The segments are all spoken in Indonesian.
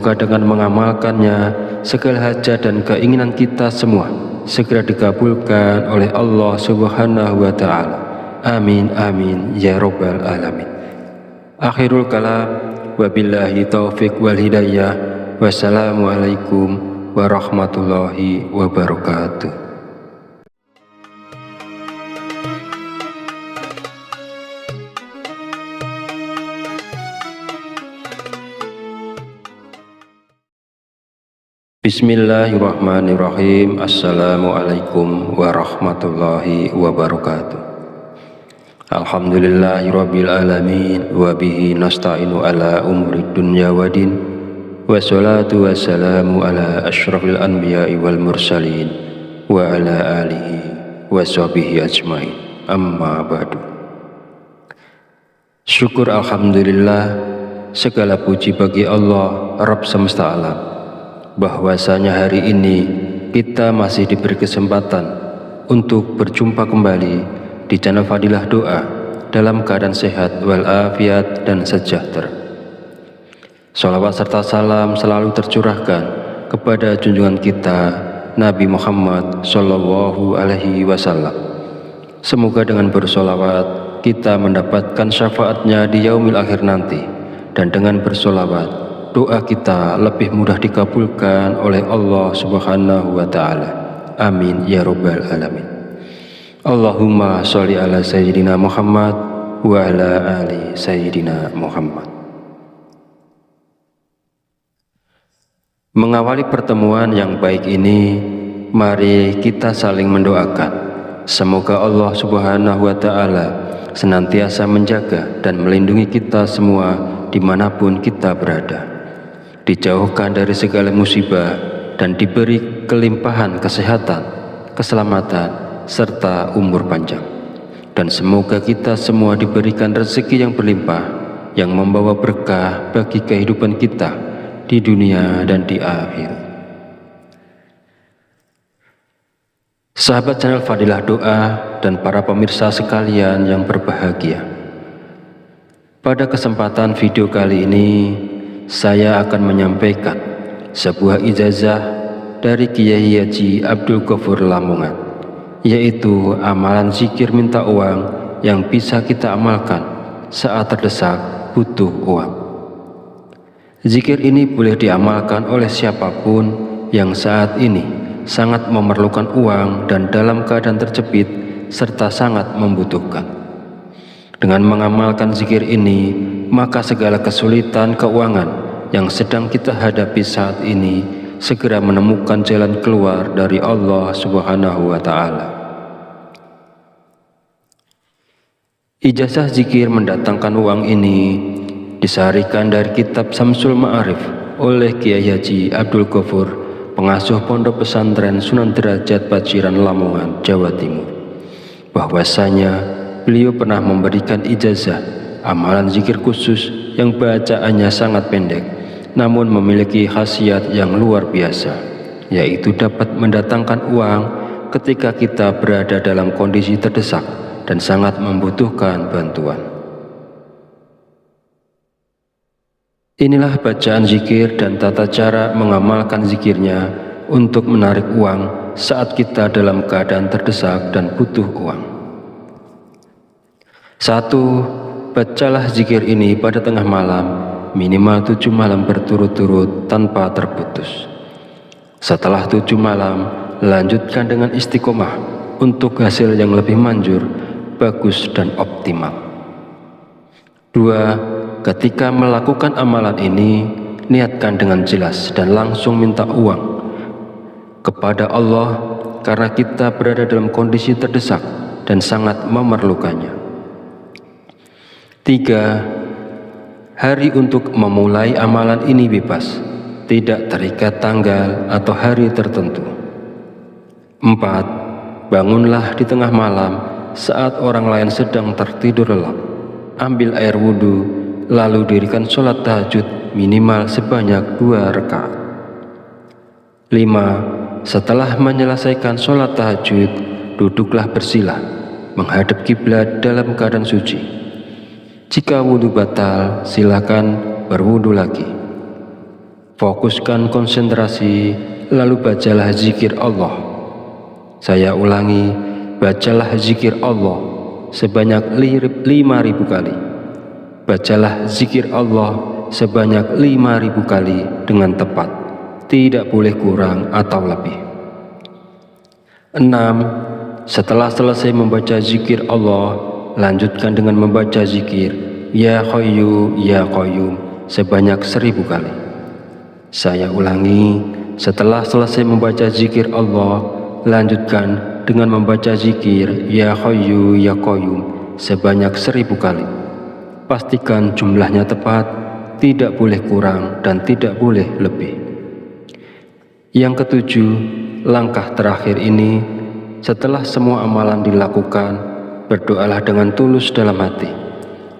dengan mengamalkannya, segala hajat dan keinginan kita semua segera dikabulkan oleh Allah Subhanahu wa Ta'ala. Amin amin ya rabbal alamin. Akhirul kalam, wabillahi taufiq wal hidayah. Wassalamualaikum warahmatullahi wabarakatuh. Bismillahirrahmanirrahim. Assalamualaikum warahmatullahi wabarakatuh. Alhamdulillahirabbil alamin, wa bihi nasta'inu ala umuri dunya waddin, wassalatu wassalamu ala asyrafil anbiya'i wal mursalin wa ala alihi washabihi ajmain. Amma ba'du. Syukur alhamdulillah, segala puji bagi Allah Rabb semesta alam, bahwasanya hari ini kita masih diberi kesempatan untuk berjumpa kembali di channel Fadilah Doa dalam keadaan sehat walafiat dan sejahtera. Sholawat serta salam selalu tercurahkan kepada junjungan kita Nabi Muhammad Sallallahu Alaihi Wasallam. Semoga dengan bersolawat kita mendapatkan syafaatnya di yaumil akhir nanti, dan dengan bersolawat doa kita lebih mudah dikabulkan oleh Allah Subhanahu wa Ta'ala. Amin ya rabbal alamin. Allahumma sholli ala sayyidina Muhammad wa ala ali sayyidina Muhammad. Mengawali pertemuan yang baik ini, mari kita saling mendoakan. Semoga Allah Subhanahu wa Ta'ala senantiasa menjaga dan melindungi kita semua dimanapun kita berada, dijauhkan dari segala musibah, dan diberi kelimpahan kesehatan, keselamatan, serta umur panjang. Dan semoga kita semua diberikan rezeki yang berlimpah, yang membawa berkah bagi kehidupan kita di dunia dan di akhirat. Sahabat channel Fadilah Doa dan para pemirsa sekalian yang berbahagia, pada kesempatan video kali ini saya akan menyampaikan sebuah ijazah dari Kiai Haji Abdul Ghafur Lamongan, yaitu amalan zikir minta uang yang bisa kita amalkan saat terdesak butuh uang. Zikir ini boleh diamalkan oleh siapapun yang saat ini sangat memerlukan uang dan dalam keadaan terjepit serta sangat membutuhkan. Dengan mengamalkan zikir ini, maka segala kesulitan keuangan yang sedang kita hadapi saat ini segera menemukan jalan keluar dari Allah Subhanahu wa Ta'ala. Ijazah zikir mendatangkan uang ini disarikan dari kitab Samsul Ma'arif oleh Kiai Haji Abdul Ghafur, pengasuh Pondok Pesantren Sunan Derajat Paciran Lamongan, Jawa Timur, bahwasanya beliau pernah memberikan ijazah amalan zikir khusus yang bacaannya sangat pendek namun memiliki khasiat yang luar biasa, yaitu dapat mendatangkan uang ketika kita berada dalam kondisi terdesak dan sangat membutuhkan bantuan. Inilah bacaan zikir dan tata cara mengamalkan zikirnya untuk menarik uang saat kita dalam keadaan terdesak dan butuh uang. 1. Bacalah zikir ini pada tengah malam, minimal 7 malam berturut-turut tanpa terputus. Setelah 7 malam, lanjutkan dengan istiqomah untuk hasil yang lebih manjur, bagus dan optimal. 2. Ketika melakukan amalan ini, niatkan dengan jelas dan langsung minta uang kepada Allah karena kita berada dalam kondisi terdesak dan sangat memerlukannya. 3. Hari untuk memulai amalan ini bebas, tidak terikat tanggal atau hari tertentu. 4. Bangunlah di tengah malam saat orang lain sedang tertidur lelap. Ambil air wudhu, lalu dirikan sholat tahajud minimal sebanyak 2 rakaat. 5. Setelah menyelesaikan sholat tahajud, duduklah bersila, menghadap kiblat dalam keadaan suci. Jika wudhu batal, silakan berwudhu lagi. Fokuskan konsentrasi, lalu bacalah zikir Allah. Saya ulangi, bacalah zikir Allah sebanyak 5.000 kali. Bacalah zikir Allah sebanyak 5.000 kali dengan tepat, tidak boleh kurang atau lebih. 6. Setelah selesai membaca zikir Allah, lanjutkan dengan membaca zikir Ya Hayyu Ya Qayyum sebanyak 1.000 kali. Saya ulangi, setelah selesai membaca zikir Allah, lanjutkan dengan membaca zikir Ya Hayyu Ya Qayyum sebanyak 1.000 kali. Pastikan jumlahnya tepat, tidak boleh kurang dan tidak boleh lebih. Yang ketujuh, langkah terakhir ini, setelah semua amalan dilakukan, berdoalah dengan tulus dalam hati.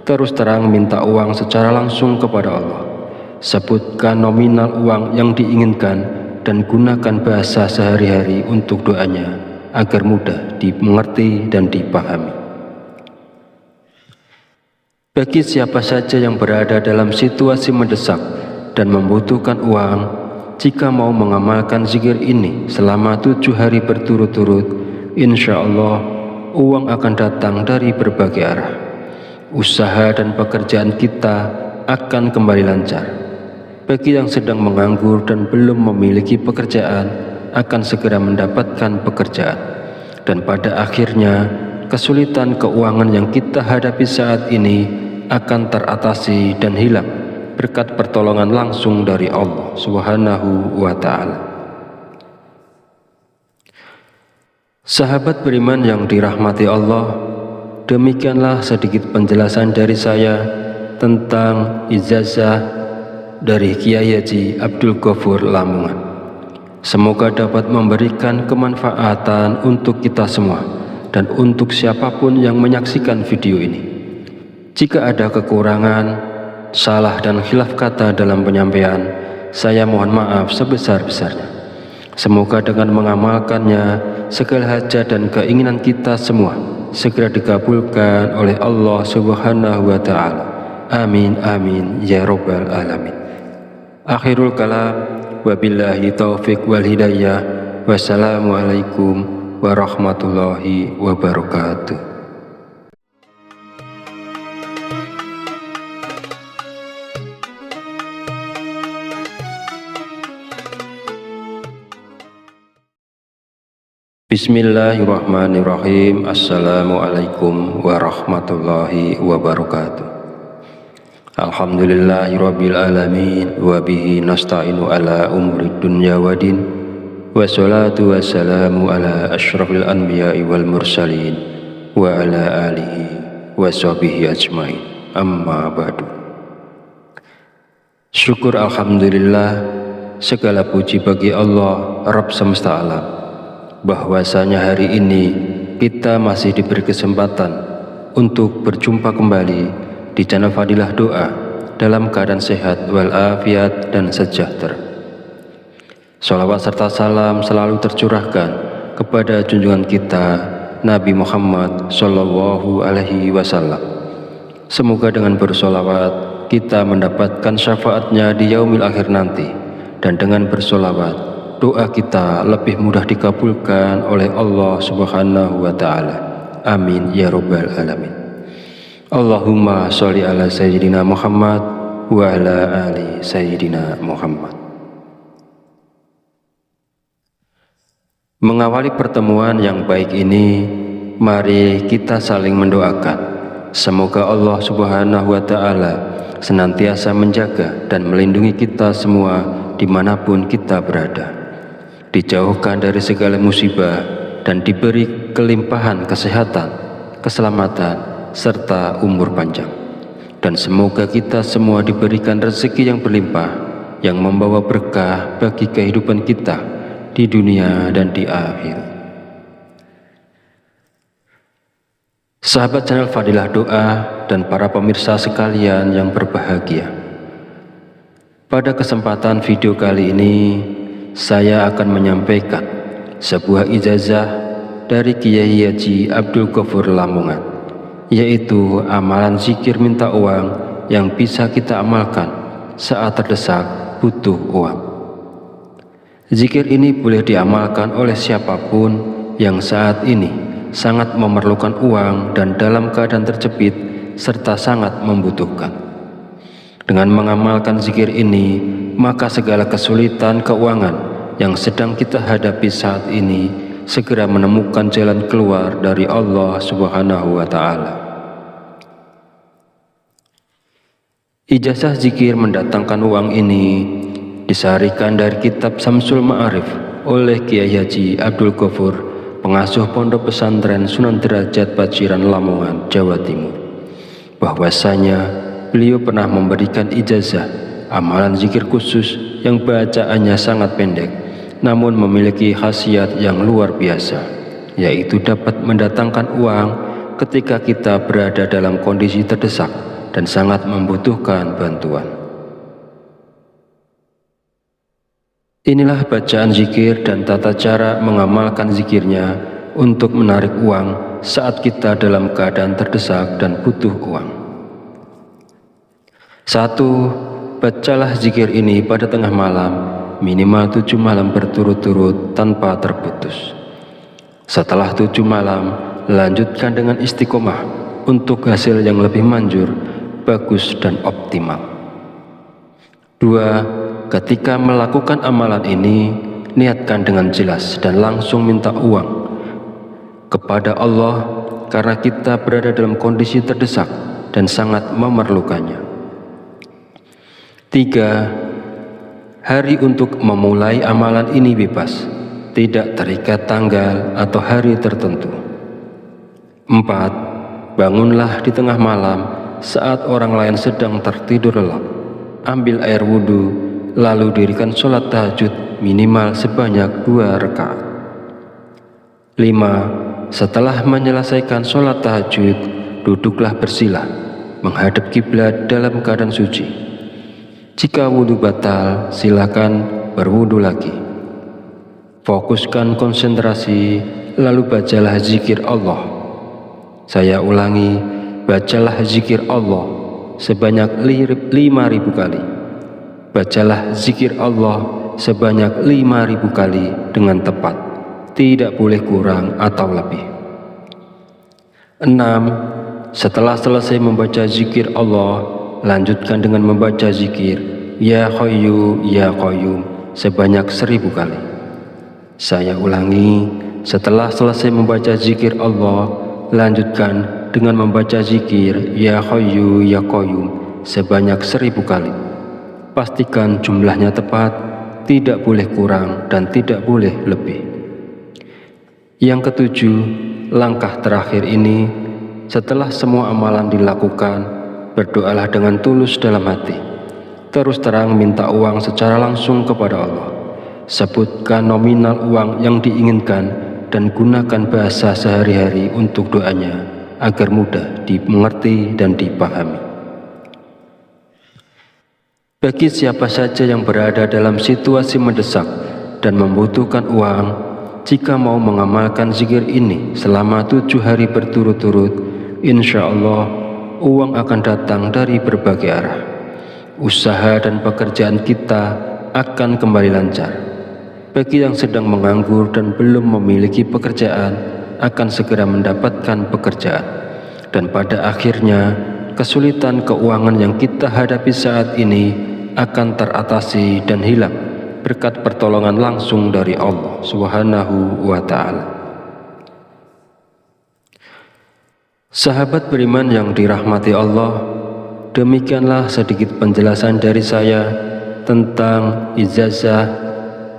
Terus terang minta uang secara langsung kepada Allah. Sebutkan nominal uang yang diinginkan dan gunakan bahasa sehari-hari untuk doanya agar mudah dimengerti dan dipahami. Bagi siapa saja yang berada dalam situasi mendesak dan membutuhkan uang, jika mau mengamalkan zikir ini selama 7 hari berturut-turut, insya Allah uang akan datang dari berbagai arah. Usaha dan pekerjaan kita akan kembali lancar. Bagi yang sedang menganggur dan belum memiliki pekerjaan, akan segera mendapatkan pekerjaan. Dan pada akhirnya, kesulitan keuangan yang kita hadapi saat ini akan teratasi dan hilang berkat pertolongan langsung dari Allah Subhanahu wa Ta'ala. Sahabat beriman yang dirahmati Allah, demikianlah sedikit penjelasan dari saya tentang ijazah dari Kiai Haji Abdul Ghafur Lamongan. Semoga dapat memberikan kemanfaatan untuk kita semua dan untuk siapapun yang menyaksikan video ini. Jika ada kekurangan, salah dan khilaf kata dalam penyampaian, saya mohon maaf sebesar-besarnya. Semoga dengan mengamalkannya, segala hajat dan keinginan kita semua segera dikabulkan oleh Allah Subhanahu wa Ta'ala. Amin amin ya rabbal alamin. Akhirul kalam, wabillahi taufiq wal hidayah. Wassalamualaikum warahmatullahi wabarakatuh. Bismillahirrahmanirrahim. Assalamualaikum warahmatullahi wabarakatuh. Alhamdulillahirabbil alamin wa bihi nasta'inu ala umuri dunya waddin. Wassalatu wassalamu ala asyrafil anbiya'i wal mursalin wa ala alihi wa sahbihi ajmain. Amma ba'du. Syukur alhamdulillah, segala puji bagi Allah Rabb semesta alam, bahwasanya hari ini kita masih diberi kesempatan untuk berjumpa kembali di channel Fadilah Doa dalam keadaan sehat walafiat dan sejahtera. Shalawat serta salam selalu tercurahkan kepada junjungan kita Nabi Muhammad Sallallahu Alaihi Wasallam. Semoga dengan bersolawat kita mendapatkan syafaatnya di yaumil akhir nanti, dan dengan bersolawat doa kita lebih mudah dikabulkan oleh Allah Subhanahu wa Ta'ala. Amin ya rabbal alamin. Allahumma sholli ala sayyidina Muhammad wa ala ali sayyidina Muhammad. Mengawali pertemuan yang baik ini, mari kita saling mendoakan. Semoga Allah Subhanahu wa Ta'ala senantiasa menjaga dan melindungi kita semua dimanapun kita berada, dijauhkan dari segala musibah dan diberi kelimpahan kesehatan, keselamatan, serta umur panjang. Dan semoga kita semua diberikan rezeki yang berlimpah, yang membawa berkah bagi kehidupan kita di dunia dan di akhirat. Sahabat channel Fadilah Doa dan para pemirsa sekalian yang berbahagia, pada kesempatan video kali ini saya akan menyampaikan sebuah ijazah dari Kiai Haji Abdul Ghafur Lamongan, yaitu amalan zikir minta uang yang bisa kita amalkan saat terdesak butuh uang. Zikir ini boleh diamalkan oleh siapapun yang saat ini sangat memerlukan uang dan dalam keadaan terjepit serta sangat membutuhkan. Dengan mengamalkan zikir ini, maka segala kesulitan keuangan yang sedang kita hadapi saat ini segera menemukan jalan keluar dari Allah Subhanahu wa Ta'ala. Ijazah zikir mendatangkan uang ini disarikan dari kitab Samsul Ma'arif oleh Kiai Haji Abdul Ghafur, pengasuh Pondok Pesantren Sunan Derajat Paciran Lamongan, Jawa Timur, bahwasanya beliau pernah memberikan ijazah amalan zikir khusus yang bacaannya sangat pendek namun memiliki khasiat yang luar biasa, yaitu dapat mendatangkan uang ketika kita berada dalam kondisi terdesak dan sangat membutuhkan bantuan. Inilah bacaan zikir dan tata cara mengamalkan zikirnya untuk menarik uang saat kita dalam keadaan terdesak dan butuh uang. 1. Bacalah zikir ini pada tengah malam, minimal 7 malam berturut-turut tanpa terputus. Setelah 7 malam, lanjutkan dengan istiqomah untuk hasil yang lebih manjur, bagus dan optimal. 2. Ketika melakukan amalan ini, niatkan dengan jelas dan langsung minta uang kepada Allah karena kita berada dalam kondisi terdesak dan sangat memerlukannya. 3. Hari untuk memulai amalan ini bebas, tidak terikat tanggal atau hari tertentu. 4. Bangunlah di tengah malam saat orang lain sedang tertidur lelap. Ambil air wudhu, lalu dirikan sholat tahajud minimal sebanyak 2 rakaat. 5. Setelah menyelesaikan sholat tahajud, duduklah bersila, menghadap kiblat dalam keadaan suci. Jika wudhu batal, silakan berwudhu lagi. Fokuskan konsentrasi, lalu bacalah zikir Allah. Saya ulangi, bacalah zikir Allah sebanyak 5.000 kali. Bacalah zikir Allah sebanyak 5.000 kali dengan tepat, tidak boleh kurang atau lebih. 6. Setelah selesai membaca zikir Allah, lanjutkan dengan membaca zikir Ya Hayyu Ya Qayyum sebanyak 1000 kali. Saya ulangi, setelah selesai membaca zikir Allah, lanjutkan dengan membaca zikir Ya Hayyu Ya Qayyum sebanyak 1000 kali. Pastikan jumlahnya tepat, tidak boleh kurang dan tidak boleh lebih. Yang ketujuh, langkah terakhir ini, setelah semua amalan dilakukan, berdoalah dengan tulus dalam hati. Terus terang minta uang secara langsung kepada Allah. Sebutkan nominal uang yang diinginkan dan gunakan bahasa sehari-hari untuk doanya agar mudah dimengerti dan dipahami. Bagi siapa saja yang berada dalam situasi mendesak dan membutuhkan uang, jika mau mengamalkan zikir ini selama 7 hari berturut-turut, insya Allah uang akan datang dari berbagai arah. Usaha dan pekerjaan kita akan kembali lancar. Bagi yang sedang menganggur dan belum memiliki pekerjaan, akan segera mendapatkan pekerjaan. Dan pada akhirnya, kesulitan keuangan yang kita hadapi saat ini akan teratasi dan hilang berkat pertolongan langsung dari Allah Subhanahu wa Ta'ala. Sahabat beriman yang dirahmati Allah, demikianlah sedikit penjelasan dari saya tentang ijazah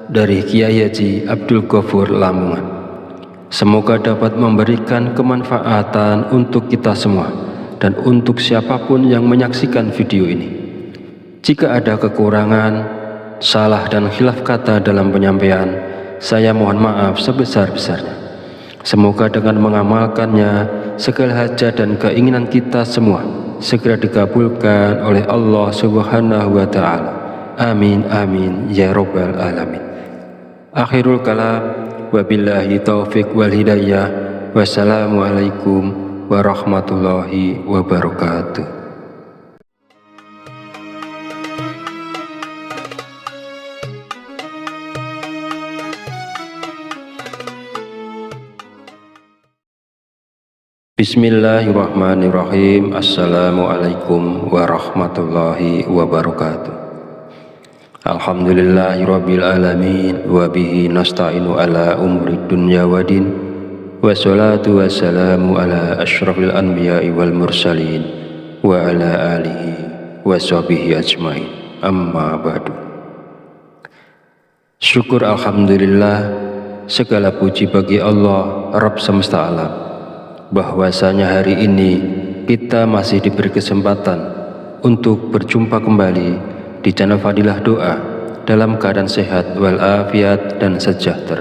dari Kiai Haji Abdul Ghafur Lamongan. Semoga dapat memberikan kemanfaatan untuk kita semua dan untuk siapapun yang menyaksikan video ini. Jika ada kekurangan, salah dan khilaf kata dalam penyampaian, saya mohon maaf sebesar-besarnya. Semoga dengan mengamalkannya, segala hajat dan keinginan kita semua segera dikabulkan oleh Allah Subhanahu wa Ta'ala. Amin amin ya rabbal alamin. Akhirul kalam, wabillahi taufiq wal hidayah. Wassalamualaikum warahmatullahi wabarakatuh. Bismillahirrahmanirrahim. Assalamualaikum warahmatullahi wabarakatuh. Alhamdulillahirabbil alamin wa bihi nasta'inu ala umuri dunya waddin. Wassalatu wassalamu ala asyrafil anbiya'i wal mursalin wa ala alihi wa sahbihi ajmain. Amma ba'du. Syukur alhamdulillah, segala puji bagi Allah Rabb semesta alam, bahwasanya hari ini kita masih diberi kesempatan untuk berjumpa kembali di channel Fadilah Doa dalam keadaan sehat walafiat dan sejahtera.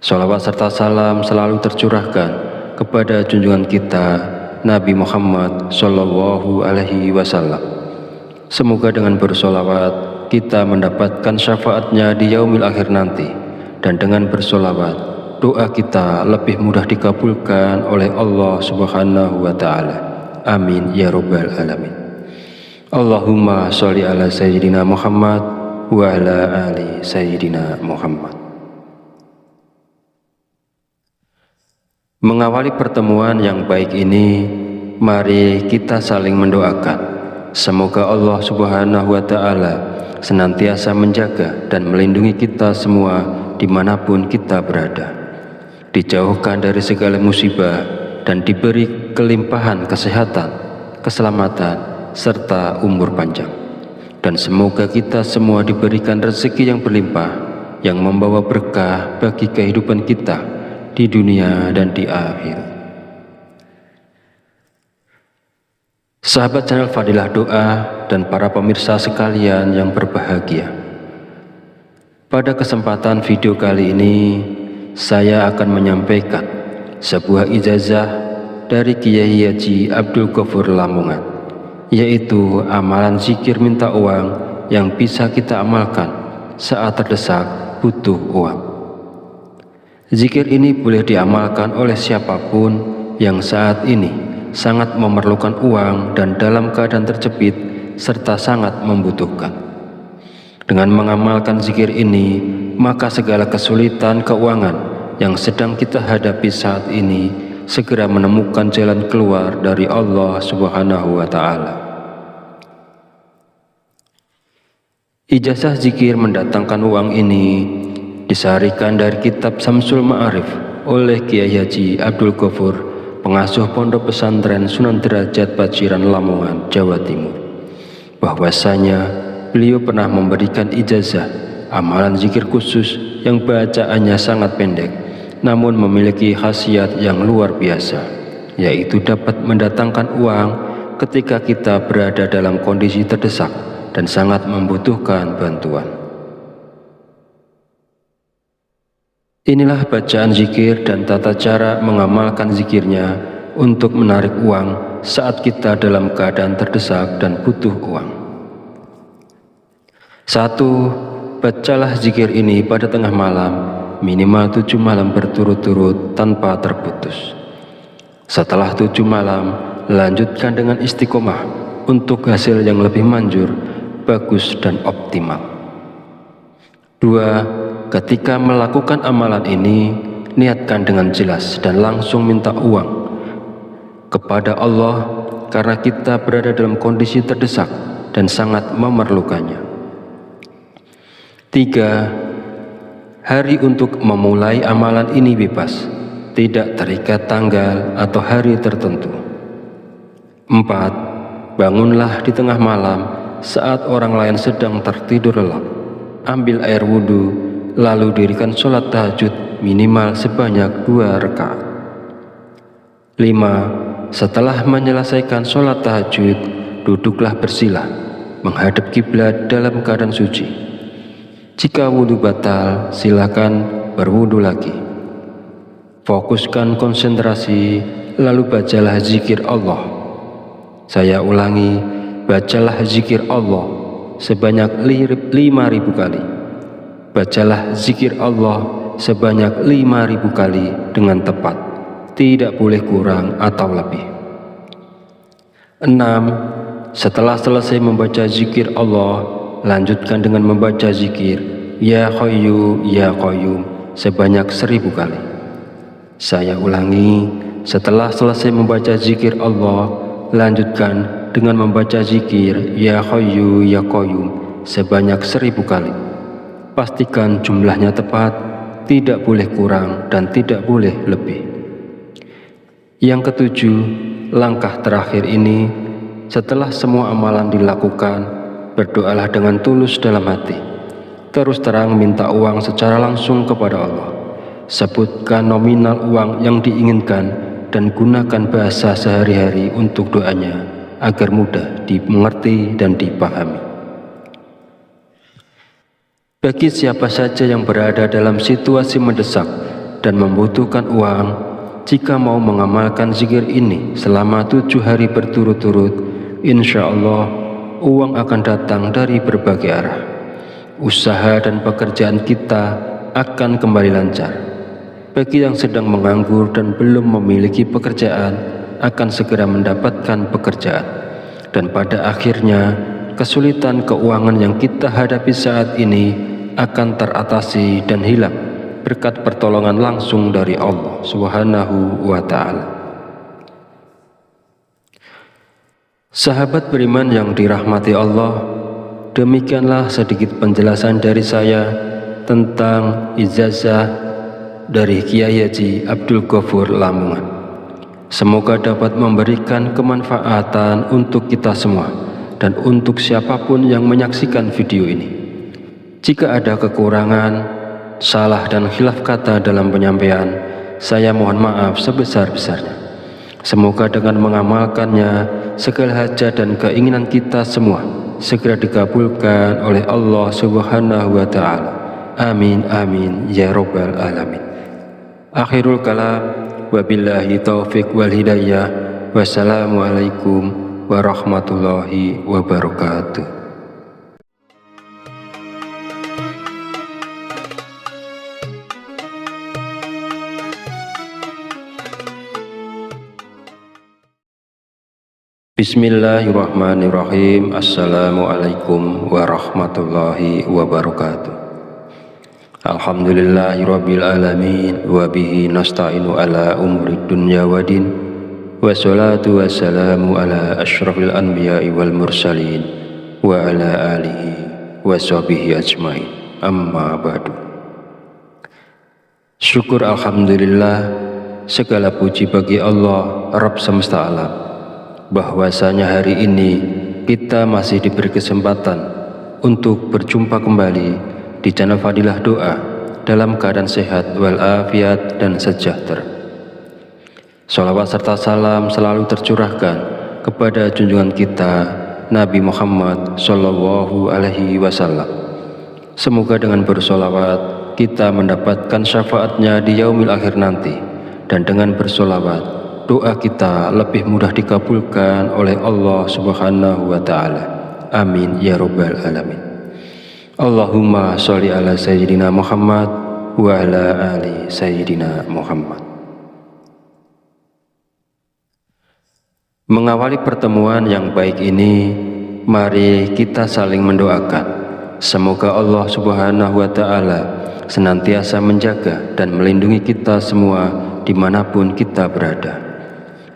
Sholawat serta salam selalu tercurahkan kepada junjungan kita Nabi Muhammad Sallallahu Alaihi Wasallam. Semoga dengan bersolawat kita mendapatkan syafaatnya di yaumil akhir nanti, dan dengan bersolawat doa kita lebih mudah dikabulkan oleh Allah Subhanahu wa Ta'ala. Amin ya Rabbal Alamin. Allahumma sholli ala Sayyidina Muhammad wa ala ali Sayyidina Muhammad. Mengawali pertemuan yang baik ini, mari kita saling mendoakan. Semoga Allah Subhanahu wa Ta'ala senantiasa menjaga dan melindungi kita semua dimanapun kita berada, dijauhkan dari segala musibah dan diberi kelimpahan kesehatan, keselamatan, serta umur panjang. Dan semoga kita semua diberikan rezeki yang berlimpah, yang membawa berkah bagi kehidupan kita di dunia dan di akhirat. Sahabat channel Fadilah Doa dan para pemirsa sekalian yang berbahagia, pada kesempatan video kali ini saya akan menyampaikan sebuah ijazah dari Kiai Haji Abdul Ghafur Lamongan, yaitu amalan zikir minta uang yang bisa kita amalkan saat terdesak butuh uang. Zikir ini boleh diamalkan oleh siapapun yang saat ini sangat memerlukan uang dan dalam keadaan terjepit serta sangat membutuhkan. Dengan mengamalkan zikir ini, maka segala kesulitan keuangan yang sedang kita hadapi saat ini segera menemukan jalan keluar dari Allah Subhanahu wa Ta'ala. Ijazah zikir mendatangkan uang ini disaharikan dari kitab Samsul Ma'arif oleh Kiai Haji Abdul Ghafur, pengasuh Pondok Pesantren Sunan Derajat Paciran Lamongan, Jawa Timur, bahwasanya beliau pernah memberikan ijazah amalan zikir khusus yang bacaannya sangat pendek namun memiliki khasiat yang luar biasa, yaitu dapat mendatangkan uang ketika kita berada dalam kondisi terdesak dan sangat membutuhkan bantuan. Inilah bacaan zikir dan tata cara mengamalkan zikirnya untuk menarik uang saat kita dalam keadaan terdesak dan butuh uang. 1. Bacalah zikir ini pada tengah malam, minimal 7 malam berturut-turut tanpa terputus. Setelah 7 malam, lanjutkan dengan istiqomah untuk hasil yang lebih manjur, bagus dan optimal. 2. Ketika melakukan amalan ini, niatkan dengan jelas dan langsung minta uang kepada Allah karena kita berada dalam kondisi terdesak dan sangat memerlukannya. 3. Hari untuk memulai amalan ini bebas, tidak terikat tanggal atau hari tertentu. 4. Bangunlah di tengah malam saat orang lain sedang tertidur lelap. Ambil air wudhu, lalu dirikan sholat tahajud minimal sebanyak 2 rakaat. 5. Setelah menyelesaikan sholat tahajud, duduklah bersila, menghadap kiblat dalam keadaan suci. Jika wudhu batal, silakan berwudhu lagi. Fokuskan konsentrasi, lalu bacalah zikir Allah. Saya ulangi, bacalah zikir Allah sebanyak 5.000 kali. Bacalah zikir Allah sebanyak 5.000 kali dengan tepat, tidak boleh kurang atau lebih. 6. Setelah selesai membaca zikir Allah, lanjutkan dengan membaca zikir Ya Hayyu Ya Qayyum sebanyak 1000 kali. Saya ulangi, setelah selesai membaca zikir Allah, lanjutkan dengan membaca zikir Ya Hayyu Ya Qayyum sebanyak 1000 kali. Pastikan jumlahnya tepat, tidak boleh kurang dan tidak boleh lebih. Yang ketujuh, langkah terakhir ini, setelah semua amalan dilakukan, berdoalah dengan tulus dalam hati. Terus terang minta uang secara langsung kepada Allah. Sebutkan nominal uang yang diinginkan dan gunakan bahasa sehari-hari untuk doanya agar mudah dimengerti dan dipahami. Bagi siapa saja yang berada dalam situasi mendesak dan membutuhkan uang, jika mau mengamalkan zikir ini selama 7 hari berturut-turut, insya Allah uang akan datang dari berbagai arah. Usaha dan pekerjaan kita akan kembali lancar. Bagi yang sedang menganggur dan belum memiliki pekerjaan, akan segera mendapatkan pekerjaan. Dan pada akhirnya, kesulitan keuangan yang kita hadapi saat ini akan teratasi dan hilang berkat pertolongan langsung dari Allah Subhanahu wa Ta'ala. Sahabat beriman yang dirahmati Allah, demikianlah sedikit penjelasan dari saya tentang ijazah dari Kiai Haji Abdul Ghafur Lamongan. Semoga dapat memberikan kemanfaatan untuk kita semua dan untuk siapapun yang menyaksikan video ini. Jika ada kekurangan, salah dan khilaf kata dalam penyampaian, saya mohon maaf sebesar-besarnya. Semoga dengan mengamalkannya, segala hajat dan keinginan kita semua segera dikabulkan oleh Allah Subhanahu wa Ta'ala. Amin amin ya rabbal alamin. Akhirul kalam, wabillahi taufiq wal hidayah. Wassalamualaikum warahmatullahi wabarakatuh. Bismillahirrahmanirrahim. Assalamualaikum warahmatullahi wabarakatuh. Alhamdulillahirabbil alamin wa bihi nasta'inu ala umuri dunya waddin. Wassalatu wassalamu ala asyrafil anbiya'i wal mursalin wa ala alihi washabihi ajmain. Amma ba'du. Syukur alhamdulillah, segala puji bagi Allah Rabb semesta alam, bahwasanya hari ini kita masih diberi kesempatan untuk berjumpa kembali di channel Fadilah Doa dalam keadaan sehat walafiat dan sejahtera. Sholawat serta salam selalu tercurahkan kepada junjungan kita Nabi Muhammad Sallallahu Alaihi Wasallam. Semoga dengan bersolawat kita mendapatkan syafaatnya di yaumil akhir nanti, dan dengan bersolawat doa kita lebih mudah dikabulkan oleh Allah Subhanahu wa Ta'ala. Amin ya rabbal alamin. Allahumma sholli ala sayyidina Muhammad wa ala ali sayyidina Muhammad. Mengawali pertemuan yang baik ini, mari kita saling mendoakan. Semoga Allah Subhanahu wa Ta'ala senantiasa menjaga dan melindungi kita semua dimanapun kita berada,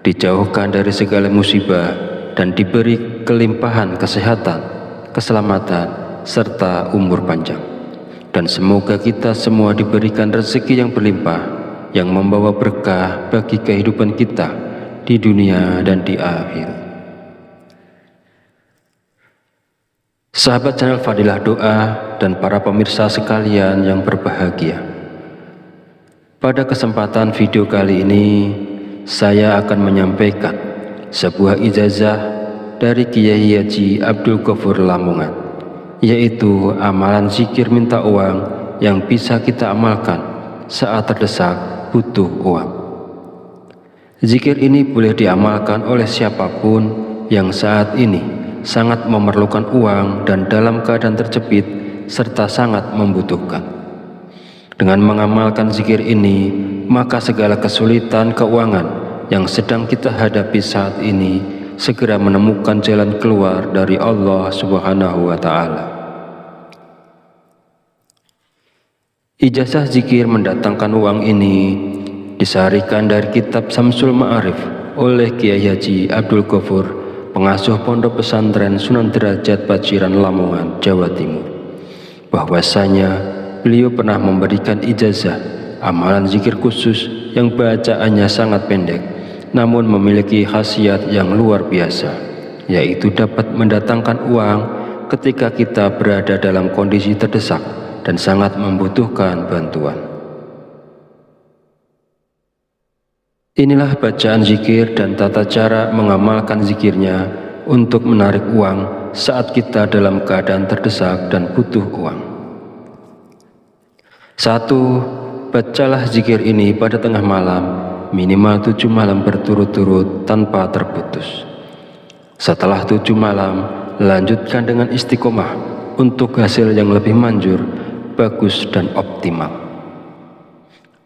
dijauhkan dari segala musibah dan diberi kelimpahan kesehatan, keselamatan, serta umur panjang. Dan semoga kita semua diberikan rezeki yang berlimpah, yang membawa berkah bagi kehidupan kita di dunia dan di akhir. Sahabat channel Fadilah Doa dan para pemirsa sekalian yang berbahagia, pada kesempatan video kali ini saya akan menyampaikan sebuah ijazah dari Kiai Haji Abdul Ghafur Lamongan, yaitu amalan zikir minta uang yang bisa kita amalkan saat terdesak butuh uang. Zikir ini boleh diamalkan oleh siapapun yang saat ini sangat memerlukan uang dan dalam keadaan terjepit serta sangat membutuhkan. Dengan mengamalkan zikir ini, maka segala kesulitan keuangan yang sedang kita hadapi saat ini segera menemukan jalan keluar dari Allah Subhanahu wa Ta'ala. Ijazah zikir mendatangkan uang ini Disaharikan dari kitab Samsul Ma'arif oleh Kiai Haji Abdul Ghafur, pengasuh Pondok Pesantren Sunan Derajat Paciran Lamongan, Jawa Timur, bahwasanya beliau pernah memberikan ijazah amalan zikir khusus yang bacaannya sangat pendek namun memiliki khasiat yang luar biasa, yaitu dapat mendatangkan uang ketika kita berada dalam kondisi terdesak dan sangat membutuhkan bantuan. Inilah bacaan zikir dan tata cara mengamalkan zikirnya untuk menarik uang saat kita dalam keadaan terdesak dan butuh uang. 1. Bacalah zikir ini pada tengah malam, minimal 7 malam berturut-turut tanpa terputus. Setelah 7 malam, lanjutkan dengan istiqomah untuk hasil yang lebih manjur, bagus dan optimal.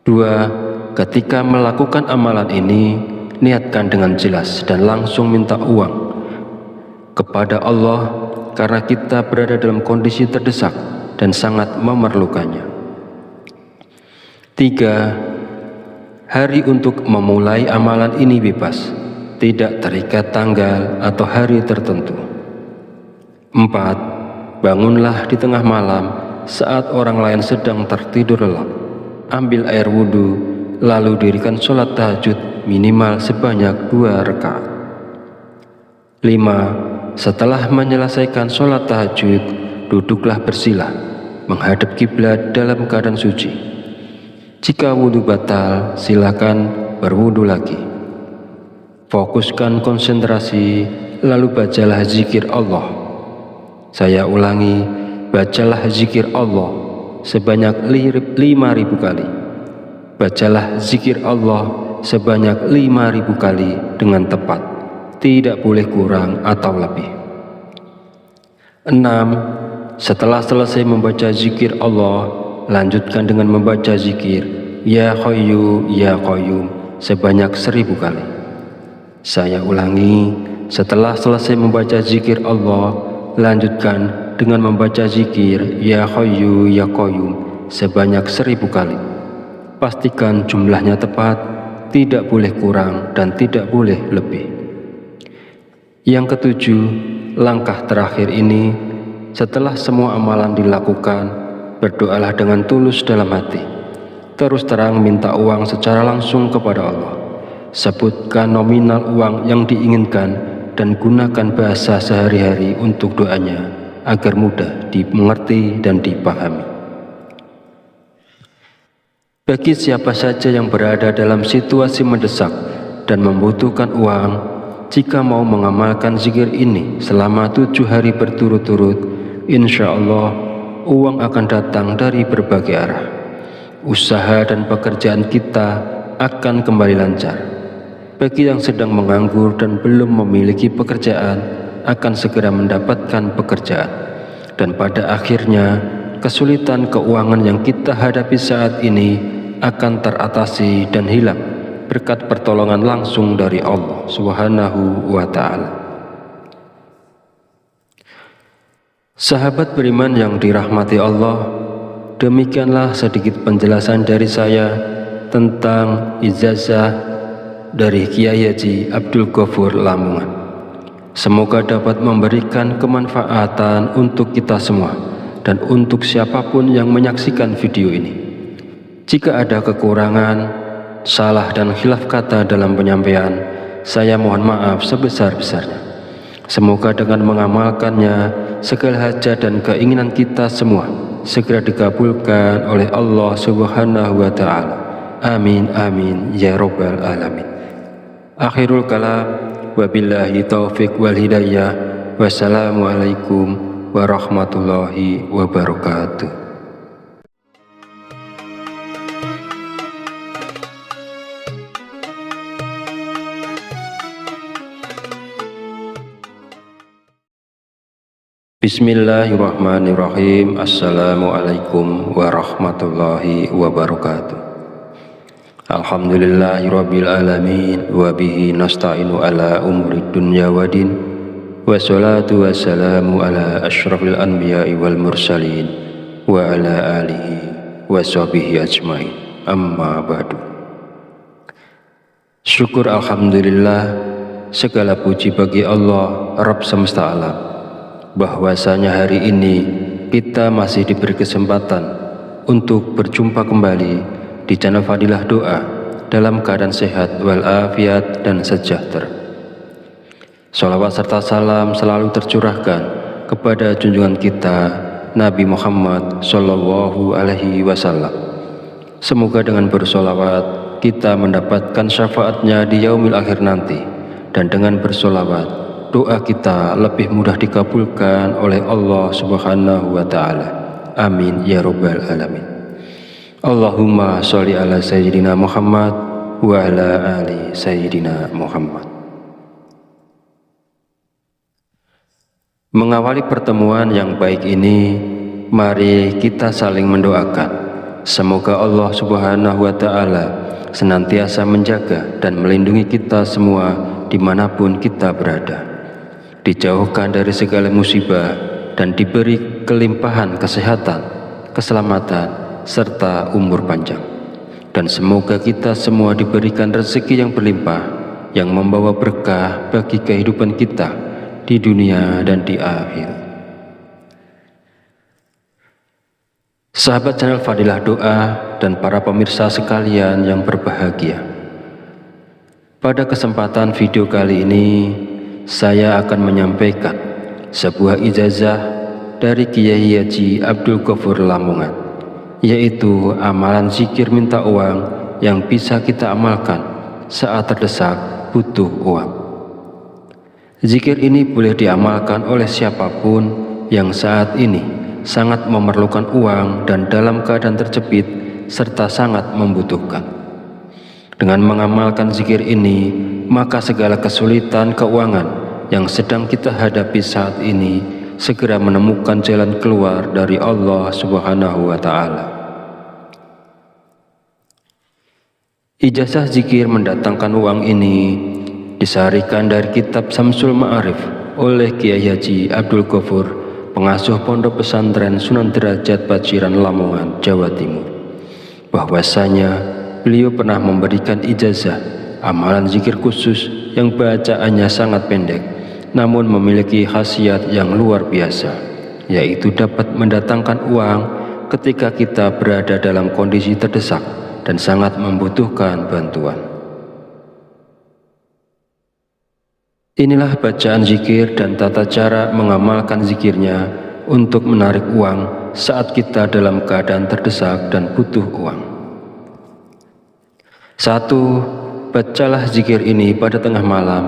2. Ketika melakukan amalan ini, niatkan dengan jelas dan langsung minta uang kepada Allah karena kita berada dalam kondisi terdesak dan sangat memerlukannya. 3. Hari untuk memulai amalan ini bebas, tidak terikat tanggal atau hari tertentu. 4. Bangunlah di tengah malam saat orang lain sedang tertidur lelap. Ambil air wudhu, lalu dirikan sholat tahajud minimal sebanyak 2 rakaat. 5. Setelah menyelesaikan sholat tahajud, duduklah bersila, menghadap kiblat dalam keadaan suci. Jika wudhu batal, silakan berwudhu lagi. Fokuskan konsentrasi, lalu bacalah zikir Allah. Saya ulangi, bacalah zikir Allah sebanyak 5.000 kali. Bacalah zikir Allah sebanyak 5.000 kali dengan tepat, tidak boleh kurang atau lebih. 6. Setelah selesai membaca zikir Allah, lanjutkan dengan membaca zikir Ya Hayyu Ya Qayyum sebanyak 1000 kali. Saya ulangi, setelah selesai membaca zikir Allah, lanjutkan dengan membaca zikir Ya Hayyu Ya Qayyum sebanyak 1000 kali. Pastikan jumlahnya tepat, tidak boleh kurang dan tidak boleh lebih. Yang ketujuh, langkah terakhir ini, setelah semua amalan dilakukan, berdoalah dengan tulus dalam hati. Terus terang minta uang secara langsung kepada Allah. Sebutkan nominal uang yang diinginkan dan gunakan bahasa sehari-hari untuk doanya agar mudah dimengerti dan dipahami. Bagi siapa saja yang berada dalam situasi mendesak dan membutuhkan uang, jika mau mengamalkan zikir ini selama 7 hari berturut-turut, insya Allah uang akan datang dari berbagai arah. Usaha dan pekerjaan kita akan kembali lancar. Bagi yang sedang menganggur dan belum memiliki pekerjaan, akan segera mendapatkan pekerjaan. Dan pada akhirnya, kesulitan keuangan yang kita hadapi saat ini akan teratasi dan hilang berkat pertolongan langsung dari Allah Subhanahu wa Ta'ala. Sahabat beriman yang dirahmati Allah, demikianlah sedikit penjelasan dari saya tentang ijazah dari Kiai Haji Abdul Ghafur Lamongan. Semoga dapat memberikan kemanfaatan untuk kita semua dan untuk siapapun yang menyaksikan video ini. Jika ada kekurangan, salah dan khilaf kata dalam penyampaian, saya mohon maaf sebesar-besarnya. Semoga dengan mengamalkannya, segala hajat dan keinginan kita semua segera dikabulkan oleh Allah Subhanahu wa Ta'ala. Amin amin ya rabbal alamin. Akhirul kalam, wabillahi taufiq wal hidayah. Wassalamualaikum warahmatullahi wabarakatuh. Bismillahirrahmanirrahim. Assalamualaikum warahmatullahi wabarakatuh. Alhamdulillahirabbil alamin wa bihi nasta'inu ala umurid dunya waddin. Wassalatu wassalamu ala asyrafil anbiya'i wal mursalin wa ala alihi wa sahbihi ajmain. Amma ba'du. Syukur alhamdulillah, segala puji bagi Allah, Rabb semesta alam, bahwasanya hari ini kita masih diberi kesempatan untuk berjumpa kembali di channel Fadilah Doa dalam keadaan sehat walafiat dan sejahtera. Sholawat serta salam selalu tercurahkan kepada junjungan kita Nabi Muhammad Sallallahu Alaihi Wasallam. Semoga dengan bersolawat kita mendapatkan syafaatnya di yaumil akhir nanti, dan dengan bersolawat doa kita lebih mudah dikabulkan oleh Allah Subhanahu wa Ta'ala. Amin ya Rabbal Alamin. Allahumma sholli ala Sayyidina Muhammad wa ala ali Sayyidina Muhammad. Mengawali pertemuan yang baik ini, mari kita saling mendoakan. Semoga Allah Subhanahu wa Ta'ala senantiasa menjaga dan melindungi kita semua dimanapun kita berada, dijauhkan dari segala musibah dan diberi kelimpahan kesehatan, keselamatan, serta umur panjang. Dan semoga kita semua diberikan rezeki yang berlimpah, yang membawa berkah bagi kehidupan kita di dunia dan di akhirat. Sahabat channel Fadilah Doa dan para pemirsa sekalian yang berbahagia, pada kesempatan video kali ini saya akan menyampaikan sebuah ijazah dari Kiai Haji Abdul Ghafur Lamongan, yaitu amalan zikir minta uang yang bisa kita amalkan saat terdesak butuh uang. Zikir ini boleh diamalkan oleh siapapun yang saat ini sangat memerlukan uang dan dalam keadaan terjepit serta sangat membutuhkan. Dengan mengamalkan zikir ini, maka segala kesulitan keuangan yang sedang kita hadapi saat ini segera menemukan jalan keluar dari Allah Subhanahu wa Ta'ala. Ijazah zikir mendatangkan uang ini disarikan dari kitab Samsul Ma'arif oleh Kiai Haji Abdul Ghafur, pengasuh Pondok Pesantren Sunan Derajat Paciran Lamongan, Jawa Timur, bahwasanya beliau pernah memberikan ijazah amalan zikir khusus yang bacaannya sangat pendek namun memiliki khasiat yang luar biasa, yaitu dapat mendatangkan uang ketika kita berada dalam kondisi terdesak dan sangat membutuhkan bantuan. Inilah bacaan zikir dan tata cara mengamalkan zikirnya untuk menarik uang saat kita dalam keadaan terdesak dan butuh uang. 1. Bacalah zikir ini pada tengah malam,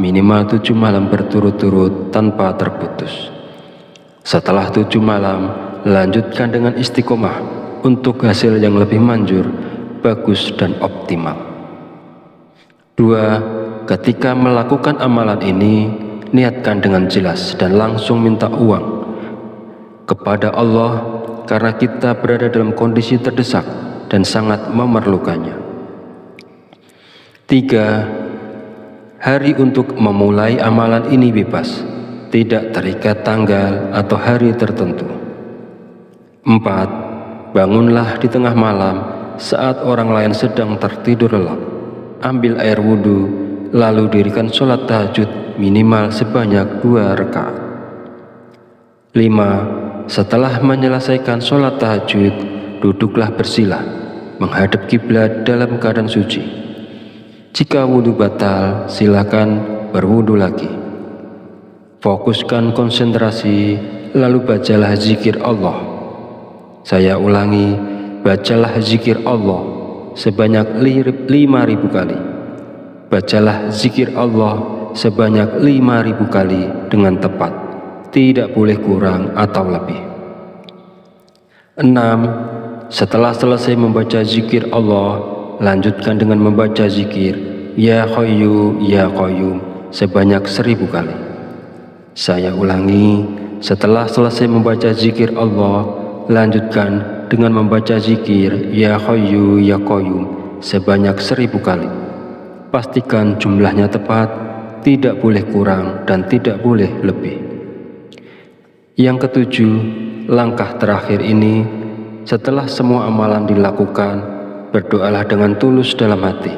minimal 7 malam berturut-turut tanpa terputus. Setelah 7 malam, lanjutkan dengan istiqomah untuk hasil yang lebih manjur, bagus dan optimal. 2. Ketika melakukan amalan ini, niatkan dengan jelas dan langsung minta uang kepada Allah karena kita berada dalam kondisi terdesak dan sangat memerlukannya. 3. Hari untuk memulai amalan ini bebas, tidak terikat tanggal atau hari tertentu. 4. Bangunlah di tengah malam saat orang lain sedang tertidur lelap. Ambil air wudhu, lalu dirikan sholat tahajud minimal sebanyak 2 rakaat. 5. Setelah menyelesaikan sholat tahajud, duduklah bersila menghadap kiblat dalam keadaan suci. Jika wudhu batal, silakan berwudhu lagi. Fokuskan konsentrasi, lalu bacalah zikir Allah. Saya ulangi, bacalah zikir Allah sebanyak 5.000 kali. Bacalah zikir Allah sebanyak 5.000 kali dengan tepat, tidak boleh kurang atau lebih. 6. Setelah selesai membaca zikir Allah, lanjutkan dengan membaca zikir Ya Hayyu Ya Qayyum sebanyak 1.000 kali. Saya ulangi, setelah selesai membaca zikir Allah, lanjutkan dengan membaca zikir Ya Hayyu Ya Qayyum sebanyak 1.000 kali. Pastikan jumlahnya tepat, tidak boleh kurang dan tidak boleh lebih. Yang ketujuh, langkah terakhir ini, setelah semua amalan dilakukan, berdoalah dengan tulus dalam hati.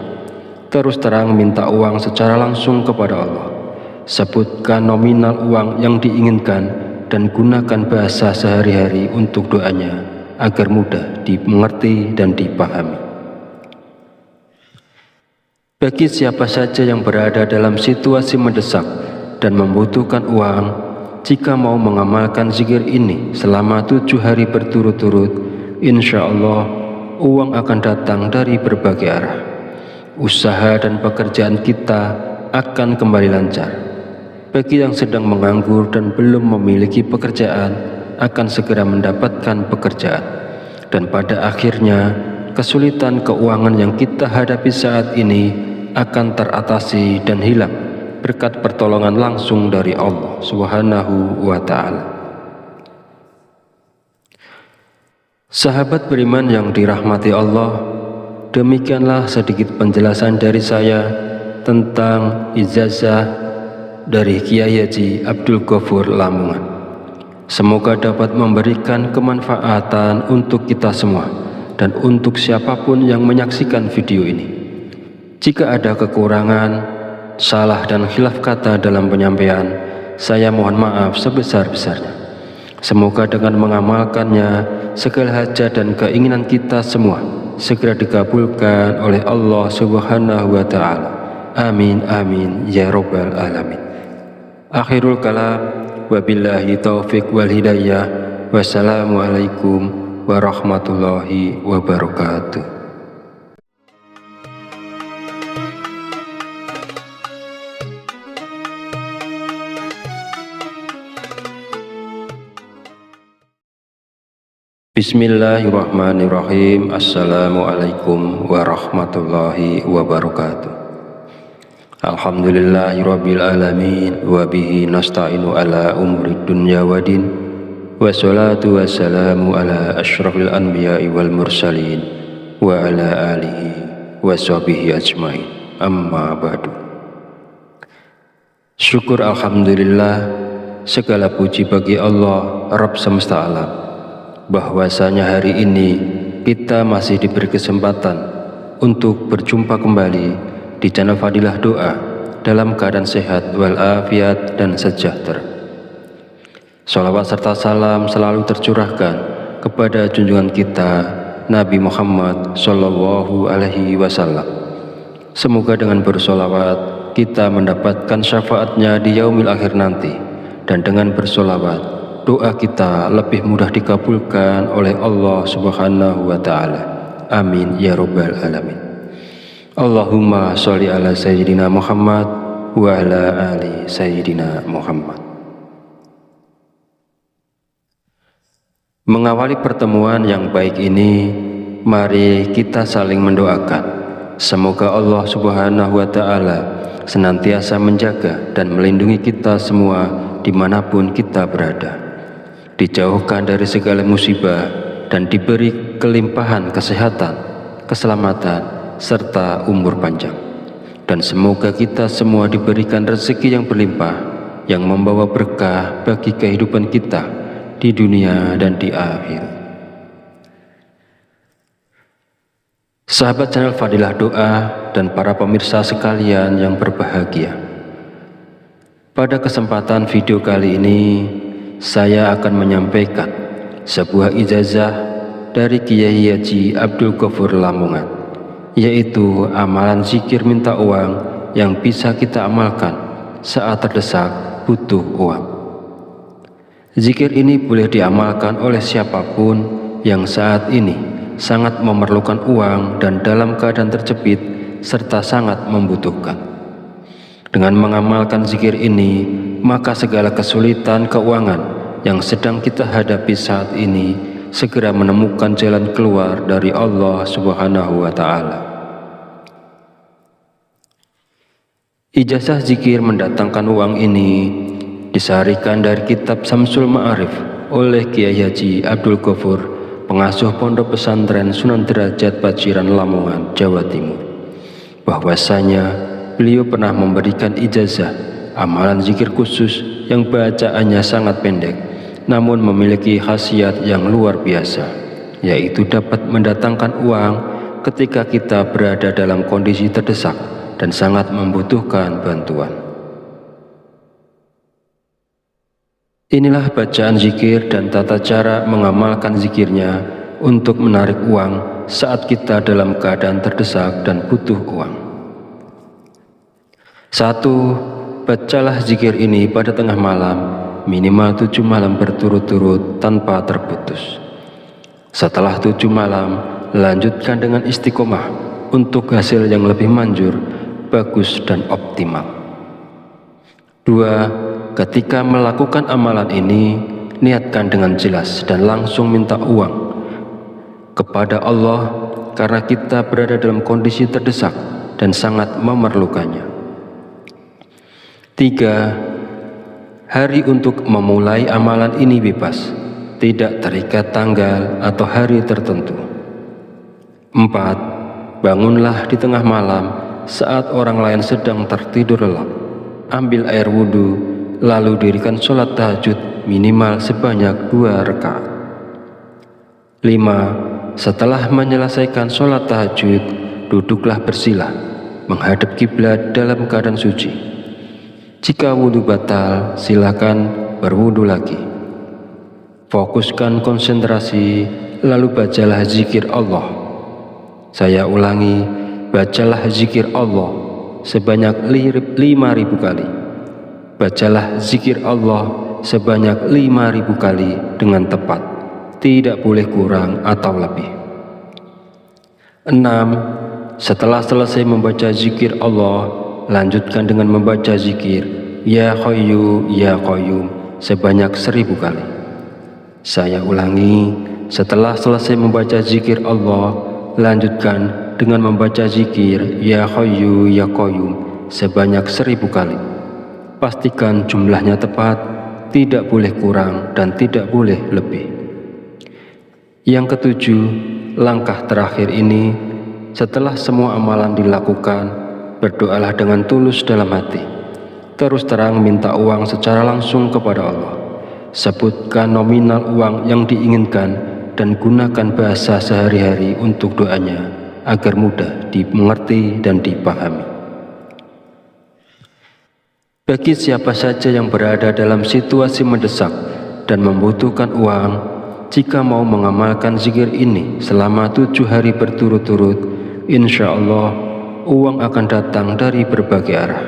terus terang minta uang secara langsung kepada Allah. Sebutkan nominal uang yang diinginkan dan gunakan bahasa sehari-hari untuk doanya agar mudah dimengerti dan dipahami. Bagi siapa saja yang berada dalam situasi mendesak dan membutuhkan uang, jika mau mengamalkan zikir ini selama 7 hari berturut-turut, insya Allah uang akan datang dari berbagai arah. Usaha dan pekerjaan kita akan kembali lancar. Bagi yang sedang menganggur dan belum memiliki pekerjaan, akan segera mendapatkan pekerjaan. Dan pada akhirnya, kesulitan keuangan yang kita hadapi saat ini akan teratasi dan hilang berkat pertolongan langsung dari Allah Subhanahu wa Ta'ala. Sahabat beriman yang dirahmati Allah, demikianlah sedikit penjelasan dari saya tentang ijazah dari Kiai Haji Abdul Ghafur Lamongan. Semoga dapat memberikan kemanfaatan untuk kita semua dan untuk siapapun yang menyaksikan video ini. Jika ada kekurangan, salah dan khilaf kata dalam penyampaian, saya mohon maaf sebesar-besarnya. Semoga dengan mengamalkannya, segala hajat dan keinginan kita semua segera dikabulkan oleh Allah Subhanahu wa Ta'ala. Amin amin ya rabbal alamin. Akhirul kalam, wabillahi taufiq wal hidayah. Wassalamualaikum warahmatullahi wabarakatuh. Bismillahirrahmanirrahim. Assalamualaikum warahmatullahi wabarakatuh. Alhamdulillahirabbil alamin wa bihi nasta'inu ala umuri dunya waddin. Wassalatu wassalamu ala asyrafil anbiya'i wal mursalin wa ala alihi wa sahbihi ajmain. Amma ba'du. Syukur alhamdulillah, segala puji bagi Allah Rabb semesta alam, bahwasanya hari ini kita masih diberi kesempatan untuk berjumpa kembali di channel Fadilah Doa dalam keadaan sehat walafiat dan sejahtera. Salawat serta salam selalu tercurahkan kepada junjungan kita Nabi Muhammad Sallallahu Alaihi Wasallam. Semoga dengan bersolawat kita mendapatkan syafaatnya di yaumil akhir nanti, dan dengan bersolawat doa kita lebih mudah dikabulkan oleh Allah Subhanahu wa Ta'ala. Amin ya rabbal alamin. Allahumma sholli ala sayyidina Muhammad wa ala ali sayyidina Muhammad. Mengawali pertemuan yang baik ini, mari kita saling mendoakan. Semoga Allah Subhanahu wa Ta'ala senantiasa menjaga dan melindungi kita semua dimanapun kita berada, dijauhkan dari segala musibah dan diberi kelimpahan kesehatan, keselamatan, serta umur panjang. Dan semoga kita semua diberikan rezeki yang berlimpah, yang membawa berkah bagi kehidupan kita di dunia dan di akhirat. Sahabat channel Fadilah Doa dan para pemirsa sekalian yang berbahagia, pada kesempatan video kali ini saya akan menyampaikan sebuah ijazah dari Kiai Haji Abdul Ghafur Lamongan, yaitu amalan zikir minta uang yang bisa kita amalkan saat terdesak butuh uang. Zikir ini boleh diamalkan oleh siapapun yang saat ini sangat memerlukan uang dan dalam keadaan terjepit serta sangat membutuhkan. Dengan mengamalkan zikir ini, maka segala kesulitan keuangan yang sedang kita hadapi saat ini segera menemukan jalan keluar dari Allah Subhanahu wa Ta'ala. Ijazah zikir mendatangkan uang ini disaharikan dari kitab Samsul Ma'arif oleh Kiai Haji Abdul Ghafur, pengasuh Pondok Pesantren Sunan Derajat Paciran Lamongan, Jawa Timur, bahwasanya beliau pernah memberikan ijazah amalan zikir khusus yang bacaannya sangat pendek namun memiliki khasiat yang luar biasa, yaitu dapat mendatangkan uang ketika kita berada dalam kondisi terdesak dan sangat membutuhkan bantuan. Inilah bacaan zikir dan tata cara mengamalkan zikirnya untuk menarik uang saat kita dalam keadaan terdesak dan butuh uang. 1. Bacalah zikir ini pada tengah malam, minimal 7 malam berturut-turut tanpa terputus. Setelah 7 malam, lanjutkan dengan istiqomah untuk hasil yang lebih manjur, bagus dan optimal. 2. Ketika melakukan amalan ini, niatkan dengan jelas dan langsung minta uang kepada Allah karena kita berada dalam kondisi terdesak dan sangat memerlukannya. 3. Hari untuk memulai amalan ini bebas, tidak terikat tanggal atau hari tertentu. 4. Bangunlah di tengah malam saat orang lain sedang tertidur lelap. Ambil air wudhu, lalu dirikan sholat tahajud minimal sebanyak 2 rakaat. 5. Setelah menyelesaikan sholat tahajud, duduklah bersila, menghadap kiblat dalam keadaan suci. Jika wudhu batal, silakan berwudhu lagi. Fokuskan konsentrasi, lalu bacalah zikir Allah. Saya ulangi, bacalah zikir Allah sebanyak 5.000 kali. Bacalah zikir Allah sebanyak 5.000 kali dengan tepat, tidak boleh kurang atau lebih. 6. Setelah selesai membaca zikir Allah, lanjutkan dengan membaca zikir Ya Hayyu Ya Qayyum sebanyak 1.000 kali. Saya ulangi, setelah selesai membaca zikir Allah, lanjutkan dengan membaca zikir Ya Hayyu Ya Qayyum sebanyak 1.000 kali. Pastikan jumlahnya tepat, tidak boleh kurang dan tidak boleh lebih. Yang ketujuh, langkah terakhir ini, setelah semua amalan dilakukan, berdoalah dengan tulus dalam hati. Terus terang minta uang secara langsung kepada Allah. Sebutkan nominal uang yang diinginkan dan gunakan bahasa sehari-hari untuk doanya agar mudah dimengerti dan dipahami. Bagi siapa saja yang berada dalam situasi mendesak dan membutuhkan uang, jika mau mengamalkan zikir ini selama 7 hari berturut-turut, insya Allah uang akan datang dari berbagai arah.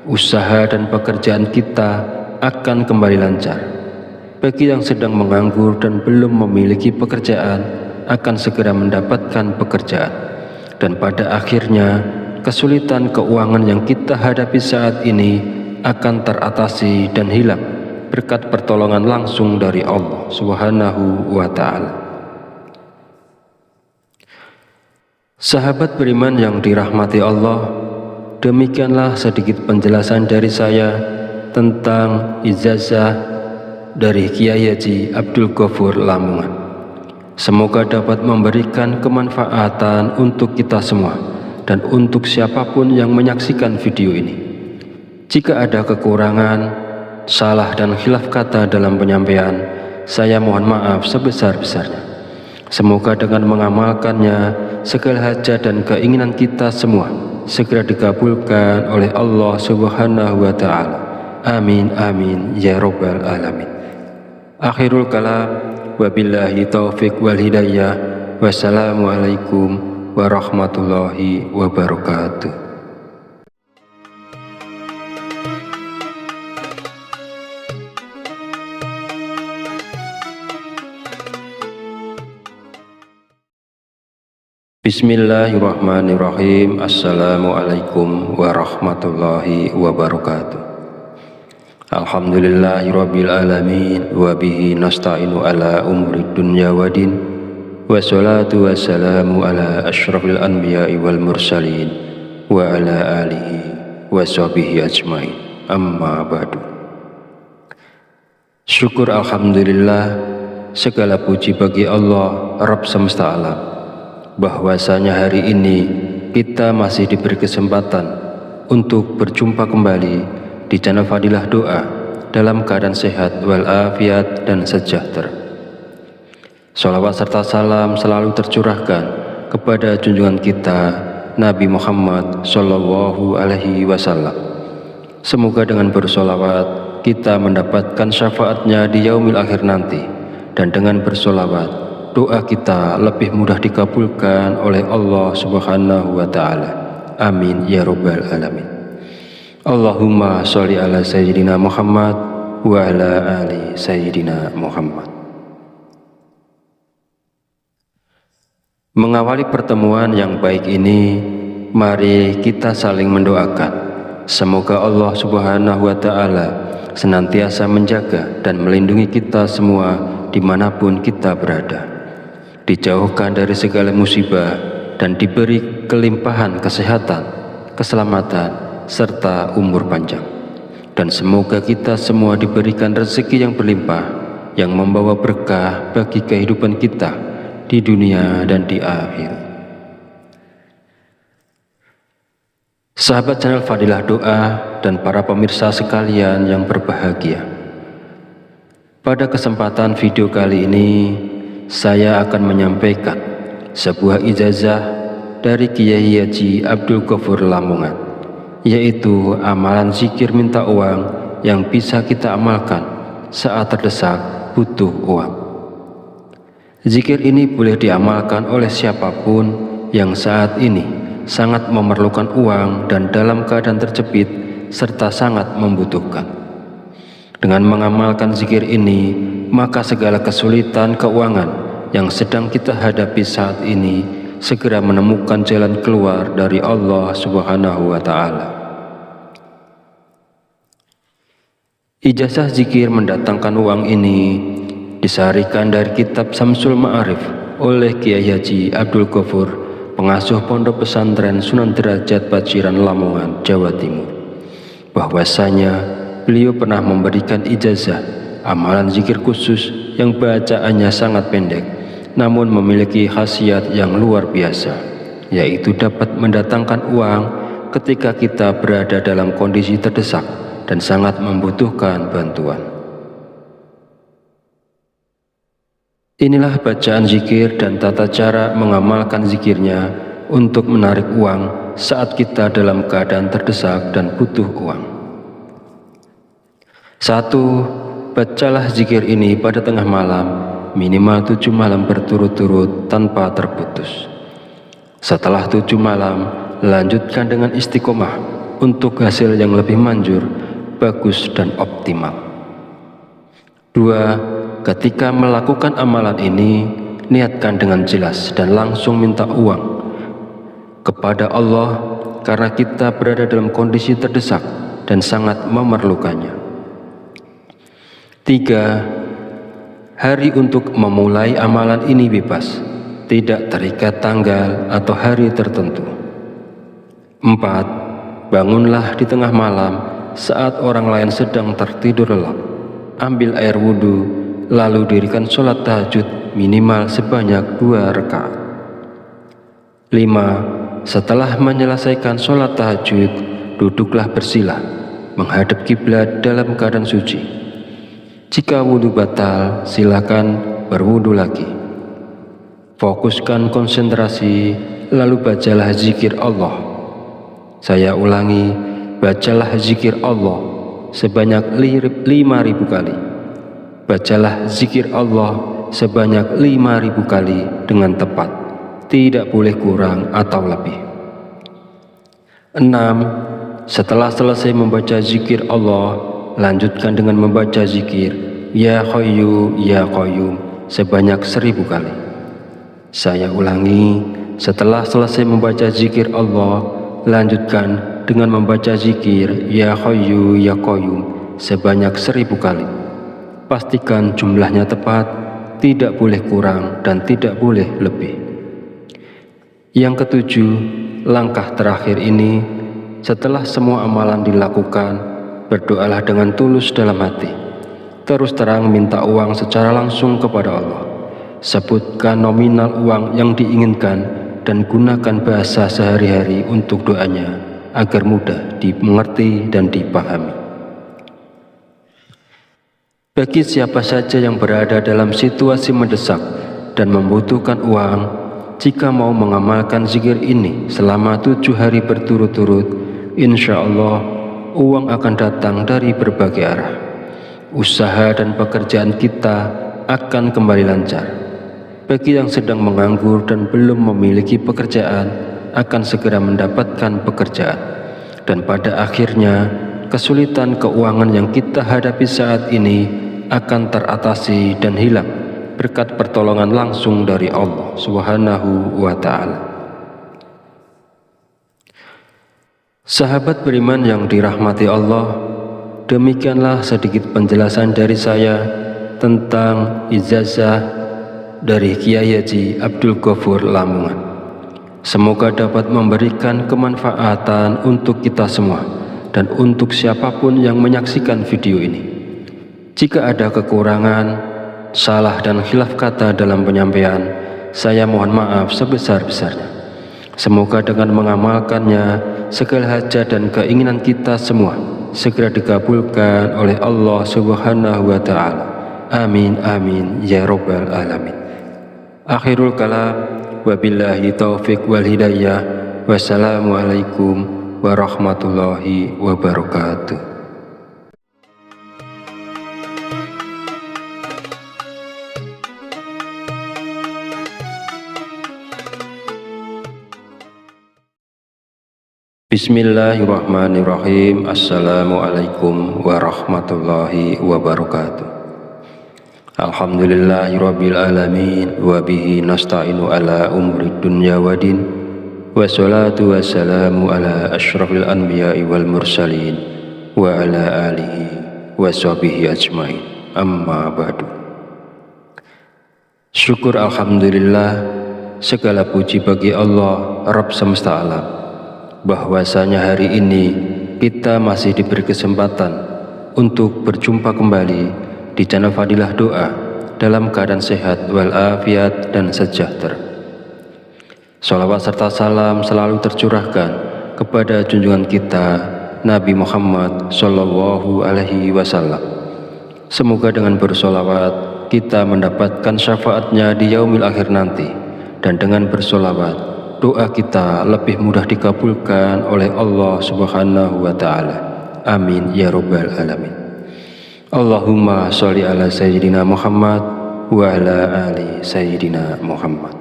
Usaha dan pekerjaan kita akan kembali lancar. Bagi yang sedang menganggur dan belum memiliki pekerjaan, akan segera mendapatkan pekerjaan. Dan pada akhirnya, kesulitan keuangan yang kita hadapi saat ini akan teratasi dan hilang berkat pertolongan langsung dari Allah Subhanahu wa Ta'ala. Sahabat beriman yang dirahmati Allah, demikianlah sedikit penjelasan dari saya tentang ijazah dari Kiai Haji Abdul Ghafur Lamongan. Semoga dapat memberikan kemanfaatan untuk kita semua dan untuk siapapun yang menyaksikan video ini. Jika ada kekurangan, salah dan khilaf kata dalam penyampaian, saya mohon maaf sebesar-besarnya. Semoga dengan mengamalkannya, segala hajat dan keinginan kita semua segera dikabulkan oleh Allah Subhanahu wa Ta'ala. Amin amin ya rabbal alamin. Akhirul kalam, wabillahi taufiq wal hidayah. Wassalamualaikum warahmatullahi wabarakatuh. Bismillahirrahmanirrahim. Assalamualaikum warahmatullahi wabarakatuh. Alhamdulillahirabbil alamin wa bihi nasta'inu ala umurid dunya waddin. Wassalatu wassalamu ala asyrafil anbiya'i wal mursalin wa ala alihi wa sahbihi ajmain. Amma ba'du. Syukur alhamdulillah, segala puji bagi Allah Rabb semesta alam, bahwasanya hari ini kita masih diberi kesempatan untuk berjumpa kembali di channel Fadilah Doa dalam keadaan sehat walafiat dan sejahtera. Salawat serta salam selalu tercurahkan kepada junjungan kita Nabi Muhammad Shallallahu Alaihi Wasallam. Semoga dengan bersolawat kita mendapatkan syafaatnya di yaumil akhir nanti, dan dengan bersolawat doa kita lebih mudah dikabulkan oleh Allah Subhanahu wa Ta'ala. Amin ya Rabbal Alamin. Allahumma sholli ala Sayyidina Muhammad wa ala ali Sayyidina Muhammad. Mengawali pertemuan yang baik ini, mari kita saling mendoakan. Semoga Allah Subhanahu wa Ta'ala senantiasa menjaga dan melindungi kita semua dimanapun kita berada, dijauhkan dari segala musibah dan diberi kelimpahan kesehatan, keselamatan, serta umur panjang. Dan semoga kita semua diberikan rezeki yang berlimpah, yang membawa berkah bagi kehidupan kita di dunia dan di akhirat. Sahabat channel Fadilah Doa dan para pemirsa sekalian yang berbahagia, pada kesempatan video kali ini saya akan menyampaikan sebuah ijazah dari Kiai Haji Abdul Ghafur Lamongan, yaitu amalan zikir minta uang yang bisa kita amalkan saat terdesak butuh uang. Zikir ini boleh diamalkan oleh siapapun yang saat ini sangat memerlukan uang dan dalam keadaan terjepit serta sangat membutuhkan. Dengan mengamalkan zikir ini, maka segala kesulitan keuangan yang sedang kita hadapi saat ini segera menemukan jalan keluar dari Allah Subhanahu wa Ta'ala. Ijazah zikir mendatangkan uang ini disarikan dari kitab Samsul Ma'arif oleh Kiai Haji Abdul Ghafur, pengasuh Pondok Pesantren Sunan Derajat Paciran Lamongan, Jawa Timur, bahwasanya beliau pernah memberikan ijazah amalan zikir khusus yang bacaannya sangat pendek namun memiliki khasiat yang luar biasa, yaitu dapat mendatangkan uang ketika kita berada dalam kondisi terdesak dan sangat membutuhkan bantuan. Inilah bacaan zikir dan tata cara mengamalkan zikirnya untuk menarik uang saat kita dalam keadaan terdesak dan butuh uang. 1. Bacalah zikir ini pada tengah malam, minimal 7 malam berturut-turut tanpa terputus. Setelah 7 malam, lanjutkan dengan istiqomah untuk hasil yang lebih manjur, bagus dan optimal. 2. Ketika melakukan amalan ini, niatkan dengan jelas dan langsung minta uang kepada Allah karena kita berada dalam kondisi terdesak dan sangat memerlukannya. 3. Hari untuk memulai amalan ini bebas, tidak terikat tanggal atau hari tertentu. 4. Bangunlah di tengah malam saat orang lain sedang tertidur lelap. Ambil air wudhu, lalu dirikan sholat tahajud minimal sebanyak 2 rakaat. 5. Setelah menyelesaikan sholat tahajud, duduklah bersila, menghadap kiblat dalam keadaan suci. Jika wudhu batal, silakan berwudhu lagi. Fokuskan konsentrasi, lalu bacalah zikir Allah. Saya ulangi, bacalah zikir Allah sebanyak 5.000 kali. Bacalah zikir Allah sebanyak 5.000 kali dengan tepat, tidak boleh kurang atau lebih. 6. Setelah selesai membaca zikir Allah, lanjutkan dengan membaca zikir Ya Hayyu Ya Qayyum sebanyak 1.000 kali. Saya ulangi, setelah selesai membaca zikir Allah, lanjutkan dengan membaca zikir Ya Hayyu Ya Qayyum sebanyak 1.000 kali. Pastikan jumlahnya tepat, tidak boleh kurang dan tidak boleh lebih. Yang ketujuh, langkah terakhir ini, setelah semua amalan dilakukan, berdoalah dengan tulus dalam hati. Terus terang minta uang secara langsung kepada Allah. Sebutkan nominal uang yang diinginkan dan gunakan bahasa sehari-hari untuk doanya agar mudah dimengerti dan dipahami. Bagi siapa saja yang berada dalam situasi mendesak dan membutuhkan uang, jika mau mengamalkan zikir ini selama 7 hari berturut-turut, insya Allah uang akan datang dari berbagai arah. Usaha dan pekerjaan kita akan kembali lancar. Bagi yang sedang menganggur dan belum memiliki pekerjaan, akan segera mendapatkan pekerjaan. Dan pada akhirnya, kesulitan keuangan yang kita hadapi saat ini akan teratasi dan hilang berkat pertolongan langsung dari Allah Subhanahu wa Ta'ala. Sahabat beriman yang dirahmati Allah, demikianlah sedikit penjelasan dari saya tentang ijazah dari Kiai Haji Abdul Ghafur Lamongan. Semoga dapat memberikan kemanfaatan untuk kita semua dan untuk siapapun yang menyaksikan video ini. Jika ada kekurangan, salah dan khilaf kata dalam penyampaian, saya mohon maaf sebesar-besarnya. Semoga dengan mengamalkannya, segala hajat dan keinginan kita semua segera dikabulkan oleh Allah Subhanahu wa Ta'ala. Amin amin ya rabbal alamin. Akhirul kalam, wabillahi taufiq wal hidayah. Wassalamualaikum warahmatullahi wabarakatuh. Bismillahirrahmanirrahim. Assalamualaikum warahmatullahi wabarakatuh. Alhamdulillahirabbil alamin wa bihi nasta'inu ala umuri dunya waddin. Wassalatu wassalamu ala asyrafil anbiya'i wal mursalin wa ala alihi wa sahbihi ajmain. Amma ba'du. Syukur alhamdulillah, segala puji bagi Allah Rabb semesta alam, bahwasanya hari ini kita masih diberi kesempatan untuk berjumpa kembali di channel Fadilah Doa dalam keadaan sehat walafiat dan sejahtera. Sholawat serta salam selalu tercurahkan kepada junjungan kita Nabi Muhammad Sallallahu Alaihi Wasallam. Semoga dengan bersolawat kita mendapatkan syafaatnya di yaumil akhir nanti, dan dengan bersolawat doa kita lebih mudah dikabulkan oleh Allah Subhanahu wa Ta'ala. Amin ya rabbal alamin. Allahumma sholli ala sayyidina Muhammad wa ala ali sayyidina Muhammad.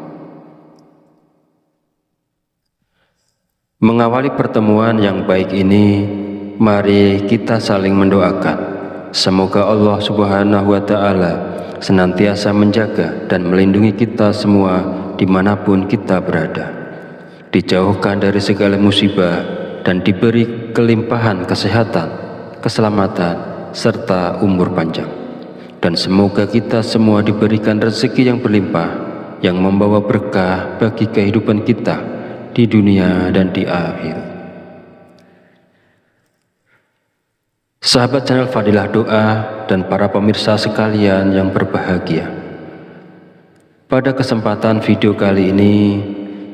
Mengawali pertemuan yang baik ini, mari kita saling mendoakan. Semoga Allah Subhanahu wa Ta'ala senantiasa menjaga dan melindungi kita semua dimanapun kita berada, dijauhkan dari segala musibah dan diberi kelimpahan kesehatan, keselamatan, serta umur panjang. Dan semoga kita semua diberikan rezeki yang berlimpah, yang membawa berkah bagi kehidupan kita di dunia dan di akhirat. Sahabat channel Fadilah Doa dan para pemirsa sekalian yang berbahagia, pada kesempatan video kali ini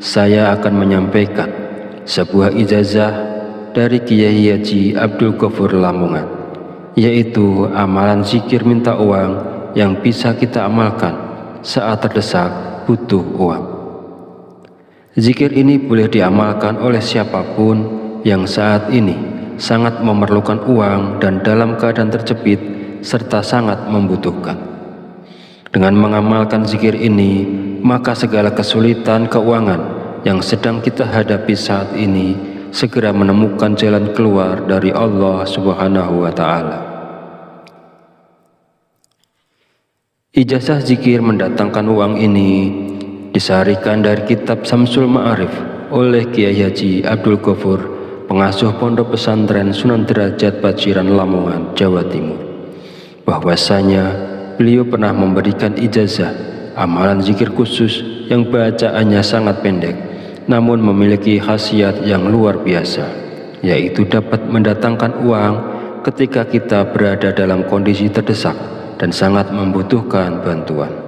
saya akan menyampaikan sebuah ijazah dari Kiai Haji Abdul Ghafur Lamongan, yaitu amalan zikir minta uang yang bisa kita amalkan saat terdesak butuh uang. Zikir ini boleh diamalkan oleh siapapun yang saat ini sangat memerlukan uang dan dalam keadaan terjepit serta sangat membutuhkan. Dengan mengamalkan zikir ini, maka segala kesulitan keuangan yang sedang kita hadapi saat ini segera menemukan jalan keluar dari Allah Subhanahu wa Ta'ala. Ijazah zikir mendatangkan uang ini disarikan dari kitab Samsul Ma'arif oleh Kiai Haji Abdul Ghafur, pengasuh Pondok Pesantren Sunan Derajat Paciran Lamongan, Jawa Timur, bahwasanya beliau pernah memberikan ijazah amalan zikir khusus yang bacaannya sangat pendek namun memiliki khasiat yang luar biasa, yaitu dapat mendatangkan uang ketika kita berada dalam kondisi terdesak dan sangat membutuhkan bantuan.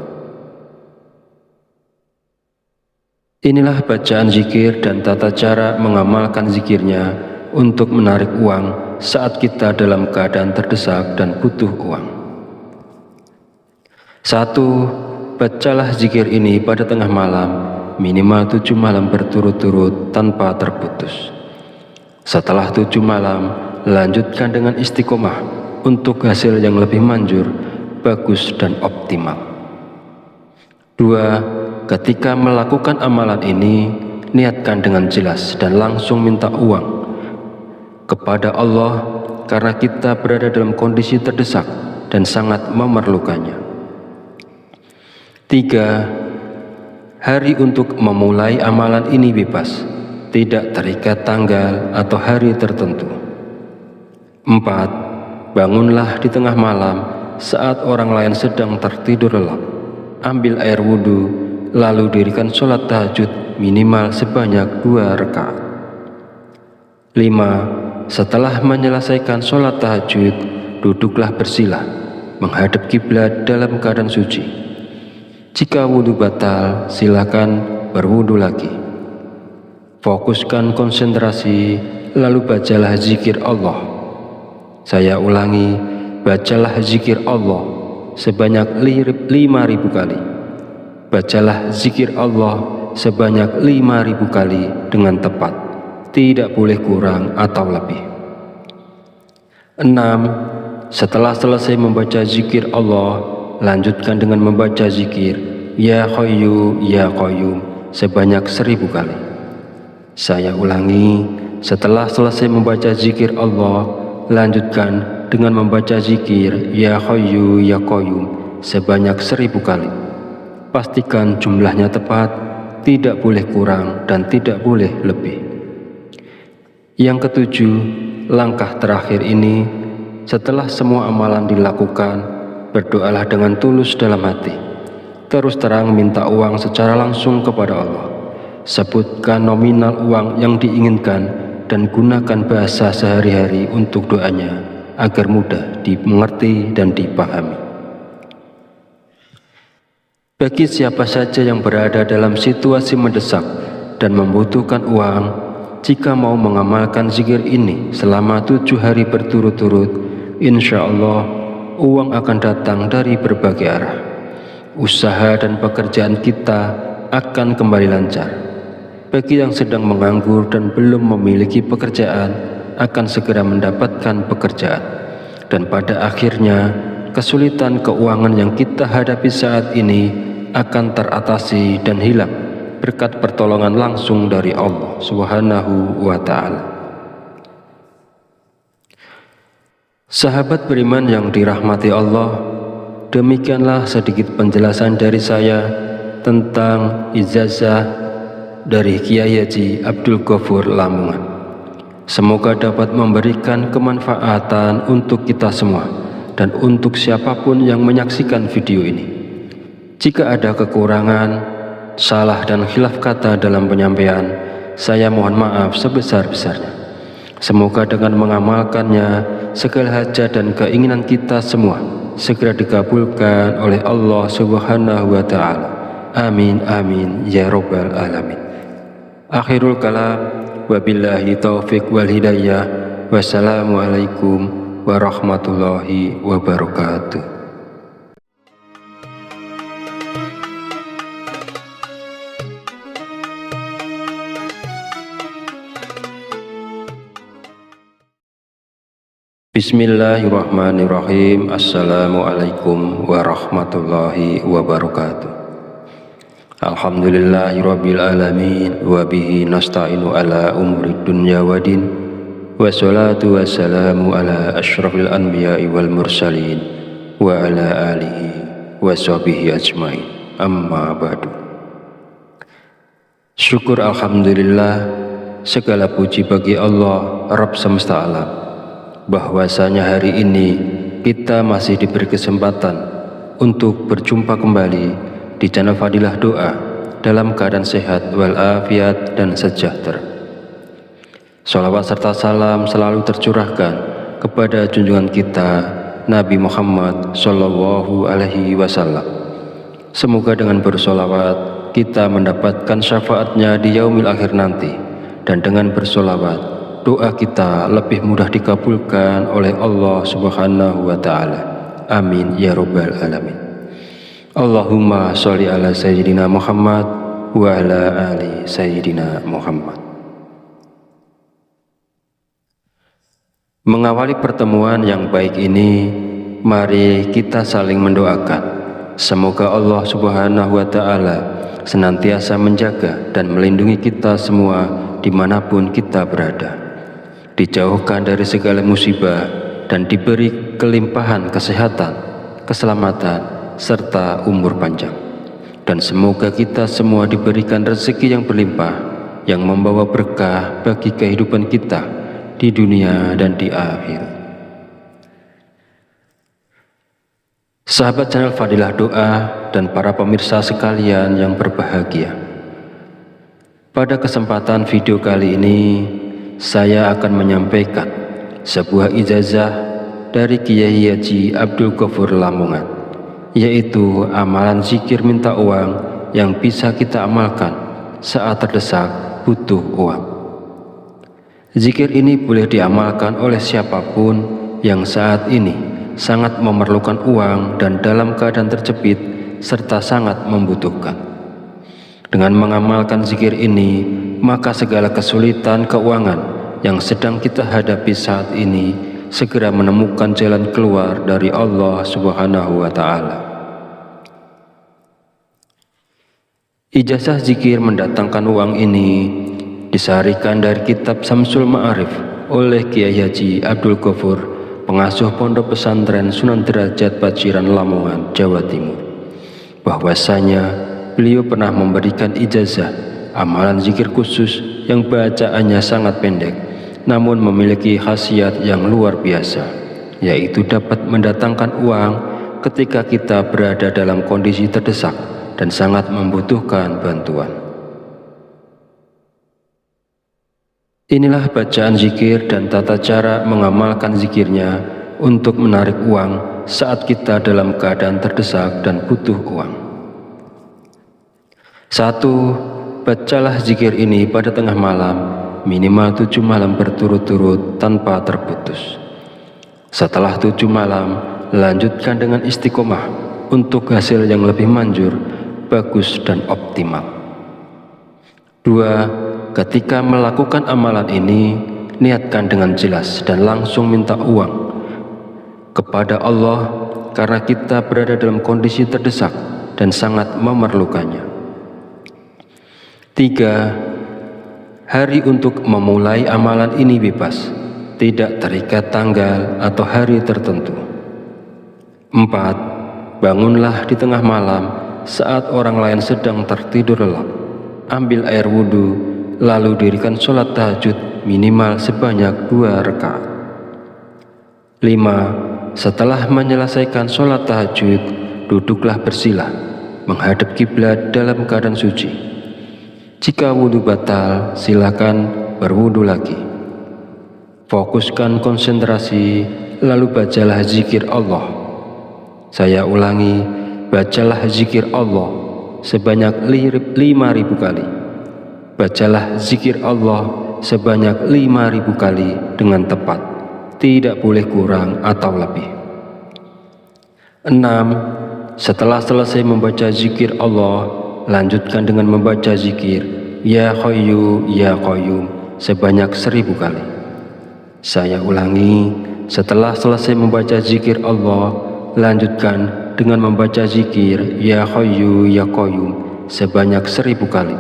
Inilah bacaan zikir dan tata cara mengamalkan zikirnya untuk menarik uang saat kita dalam keadaan terdesak dan butuh uang. 1. Bacalah zikir ini pada tengah malam minimal 7 malam berturut-turut tanpa terputus. Setelah 7 malam, lanjutkan dengan istiqomah untuk hasil yang lebih manjur, bagus dan optimal. 2. Ketika melakukan amalan ini, niatkan dengan jelas dan langsung minta uang kepada Allah karena kita berada dalam kondisi terdesak dan sangat memerlukannya. 3. Hari untuk memulai amalan ini bebas, tidak terikat tanggal atau hari tertentu. 4. Bangunlah di tengah malam saat orang lain sedang tertidur lelap. Ambil air wudhu, lalu dirikan sholat tahajud minimal sebanyak 2 rakaat. 5. Setelah menyelesaikan sholat tahajud, duduklah bersila, menghadap kiblat dalam keadaan suci. Jika wudhu batal, silakan berwudhu lagi. Fokuskan konsentrasi, lalu bacalah zikir Allah. Saya ulangi, bacalah zikir Allah sebanyak 5.000 kali. Bacalah zikir Allah sebanyak 5.000 kali dengan tepat, tidak boleh kurang atau lebih. 6. Setelah selesai membaca zikir Allah, lanjutkan dengan membaca zikir Ya Hayyu Ya Qayyum sebanyak 1.000 kali. Saya ulangi, setelah selesai membaca zikir Allah, lanjutkan dengan membaca zikir Ya Hayyu Ya Qayyum sebanyak 1.000 kali. Pastikan jumlahnya tepat, tidak boleh kurang dan tidak boleh lebih. Yang ketujuh, langkah terakhir ini, setelah semua amalan dilakukan, berdoalah dengan tulus dalam hati. Terus terang minta uang secara langsung kepada Allah. Sebutkan nominal uang yang diinginkan dan gunakan bahasa sehari-hari untuk doanya agar mudah dimengerti dan dipahami. Bagi siapa saja yang berada dalam situasi mendesak dan membutuhkan uang, jika mau mengamalkan zikir ini selama 7 hari berturut-turut, insya Allah uang akan datang dari berbagai arah. Usaha dan pekerjaan kita akan kembali lancar. Bagi yang sedang menganggur dan belum memiliki pekerjaan, akan segera mendapatkan pekerjaan. Dan pada akhirnya, kesulitan keuangan yang kita hadapi saat ini akan teratasi dan hilang berkat pertolongan langsung dari Allah Subhanahu wa Ta'ala. Sahabat beriman yang dirahmati Allah, demikianlah sedikit penjelasan dari saya tentang ijazah dari Kiai Haji Abdul Ghafur Lamongan. Semoga dapat memberikan kemanfaatan untuk kita semua dan untuk siapapun yang menyaksikan video ini. Jika ada kekurangan, salah dan khilaf kata dalam penyampaian, saya mohon maaf sebesar-besarnya. Semoga dengan mengamalkannya, segala hajat dan keinginan kita semua segera dikabulkan oleh Allah Subhanahu wa Ta'ala. Amin amin ya rabbal alamin. Akhirul kalam, wabillahi taufiq wal hidayah. Wassalamualaikum warahmatullahi wabarakatuh. Bismillahirrahmanirrahim. Assalamualaikum warahmatullahi wabarakatuh. Alhamdulillahirabbil alamin wa bihi nasta'inu ala umuri dunya waddin. Wassalatu wassalamu ala asyrafil anbiya'i wal mursalin wa ala alihi wa sahbihi ajmain. Amma ba'du. Syukur alhamdulillah, segala puji bagi Allah Rabb semesta alam, bahwasanya hari ini kita masih diberi kesempatan untuk berjumpa kembali di channel Fadilah Doa dalam keadaan sehat walafiat dan sejahtera. Salawat serta salam selalu tercurahkan kepada junjungan kita Nabi Muhammad Sallallahu Alaihi Wasallam. Semoga dengan bersolawat kita mendapatkan syafaatnya di yaumil akhir nanti, dan dengan bersolawat doa kita lebih mudah dikabulkan oleh Allah Subhanahu wa Ta'ala. Amin ya rabbal alamin. Allahumma sholli ala sayyidina Muhammad wa ala ali Sayyidina Muhammad. Mengawali pertemuan yang baik ini, mari kita saling mendoakan. Semoga Allah Subhanahu wa Ta'ala senantiasa menjaga dan melindungi kita semua dimanapun kita berada, dijauhkan dari segala musibah dan diberi kelimpahan kesehatan, keselamatan, serta umur panjang. Dan semoga kita semua diberikan rezeki yang berlimpah, yang membawa berkah bagi kehidupan kita di dunia dan di akhir. Sahabat channel Fadilah Doa dan para pemirsa sekalian yang berbahagia, pada kesempatan video kali ini saya akan menyampaikan sebuah ijazah dari Kiai Haji Abdul Ghafur Lamongan, yaitu amalan zikir minta uang yang bisa kita amalkan saat terdesak butuh uang. Zikir ini boleh diamalkan oleh siapapun yang saat ini sangat memerlukan uang dan dalam keadaan terjepit serta sangat membutuhkan. Dengan mengamalkan zikir ini, maka segala kesulitan keuangan yang sedang kita hadapi saat ini segera menemukan jalan keluar dari Allah Subhanahu wa Ta'ala. Ijazah zikir mendatangkan uang ini disaharikan dari kitab Samsul Ma'arif oleh Kiai Haji Abdul Ghafur, pengasuh Pondok Pesantren Sunan Derajat Paciran Lamongan, Jawa Timur, bahwasanya beliau pernah memberikan ijazah amalan zikir khusus yang bacaannya sangat pendek namun memiliki khasiat yang luar biasa, yaitu dapat mendatangkan uang ketika kita berada dalam kondisi terdesak dan sangat membutuhkan bantuan. Inilah bacaan zikir dan tata cara mengamalkan zikirnya untuk menarik uang saat kita dalam keadaan terdesak dan butuh uang. 1. Bacalah zikir ini pada tengah malam, minimal 7 malam berturut-turut tanpa terputus. Setelah 7 malam, lanjutkan dengan istiqomah untuk hasil yang lebih manjur, bagus dan optimal. 2. Ketika melakukan amalan ini, niatkan dengan jelas dan langsung minta uang kepada Allah karena kita berada dalam kondisi terdesak dan sangat memerlukannya. 3. Hari untuk memulai amalan ini bebas, tidak terikat tanggal atau hari tertentu. 4. Bangunlah di tengah malam saat orang lain sedang tertidur lelap. Ambil air wudhu, lalu dirikan sholat tahajud minimal sebanyak 2 rakaat. 5. Setelah menyelesaikan sholat tahajud, duduklah bersila, menghadap kiblat dalam keadaan suci. Jika wudhu batal, silakan berwudhu lagi. Fokuskan konsentrasi, lalu bacalah zikir Allah. Saya ulangi, bacalah zikir Allah sebanyak 5.000 kali. Bacalah zikir Allah sebanyak 5.000 kali dengan tepat, tidak boleh kurang atau lebih. 6. Setelah selesai membaca zikir Allah, lanjutkan dengan membaca zikir Ya Hayyu Ya Qayyum sebanyak 1.000 kali. Saya ulangi, setelah selesai membaca zikir Allah, lanjutkan dengan membaca zikir Ya Hayyu Ya Qayyum sebanyak 1.000 kali.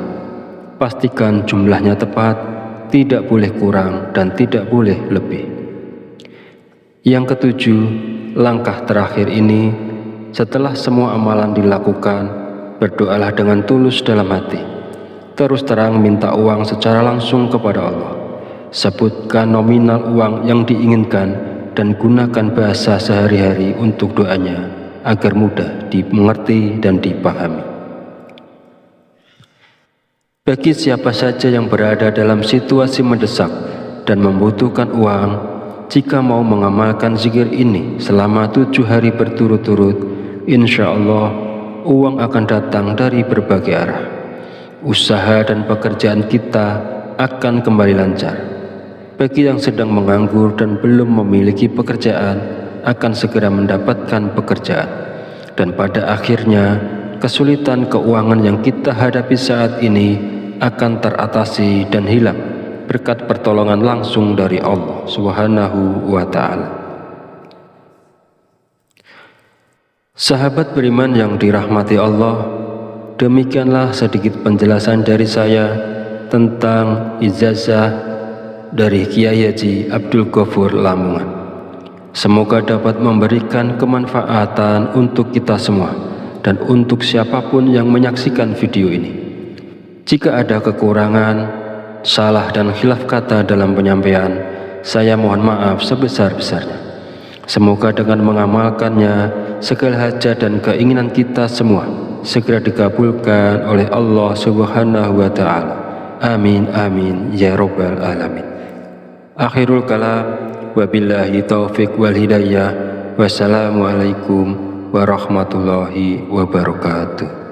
Pastikan jumlahnya tepat, tidak boleh kurang dan tidak boleh lebih. Yang ketujuh, langkah terakhir ini, setelah semua amalan dilakukan, berdoalah dengan tulus dalam hati. Terus terang minta uang secara langsung kepada Allah. Sebutkan nominal uang yang diinginkan dan gunakan bahasa sehari-hari untuk doanya agar mudah dimengerti dan dipahami. Bagi siapa saja yang berada dalam situasi mendesak dan membutuhkan uang, jika mau mengamalkan zikir ini selama 7 hari berturut-turut, insya Allah uang akan datang dari berbagai arah. Usaha dan pekerjaan kita akan kembali lancar. Bagi yang sedang menganggur dan belum memiliki pekerjaan, akan segera mendapatkan pekerjaan. Dan pada akhirnya kesulitan keuangan yang kita hadapi saat ini akan teratasi dan hilang berkat pertolongan langsung dari Allah Subhanahu wa Ta'ala. Sahabat beriman yang dirahmati Allah, demikianlah sedikit penjelasan dari saya tentang ijazah dari Kiai Haji Abdul Ghafur Lamongan. Semoga dapat memberikan kemanfaatan untuk kita semua dan untuk siapapun yang menyaksikan video ini. Jika ada kekurangan, salah dan khilaf kata dalam penyampaian, saya mohon maaf sebesar-besarnya. Semoga dengan mengamalkannya, segala hajat dan keinginan kita semua segera dikabulkan oleh Allah Subhanahu wa Ta'ala. Amin amin ya rabbal alamin. Akhirul kalam, wabillahi taufiq wal hidayah. Wassalamualaikum warahmatullahi wabarakatuh.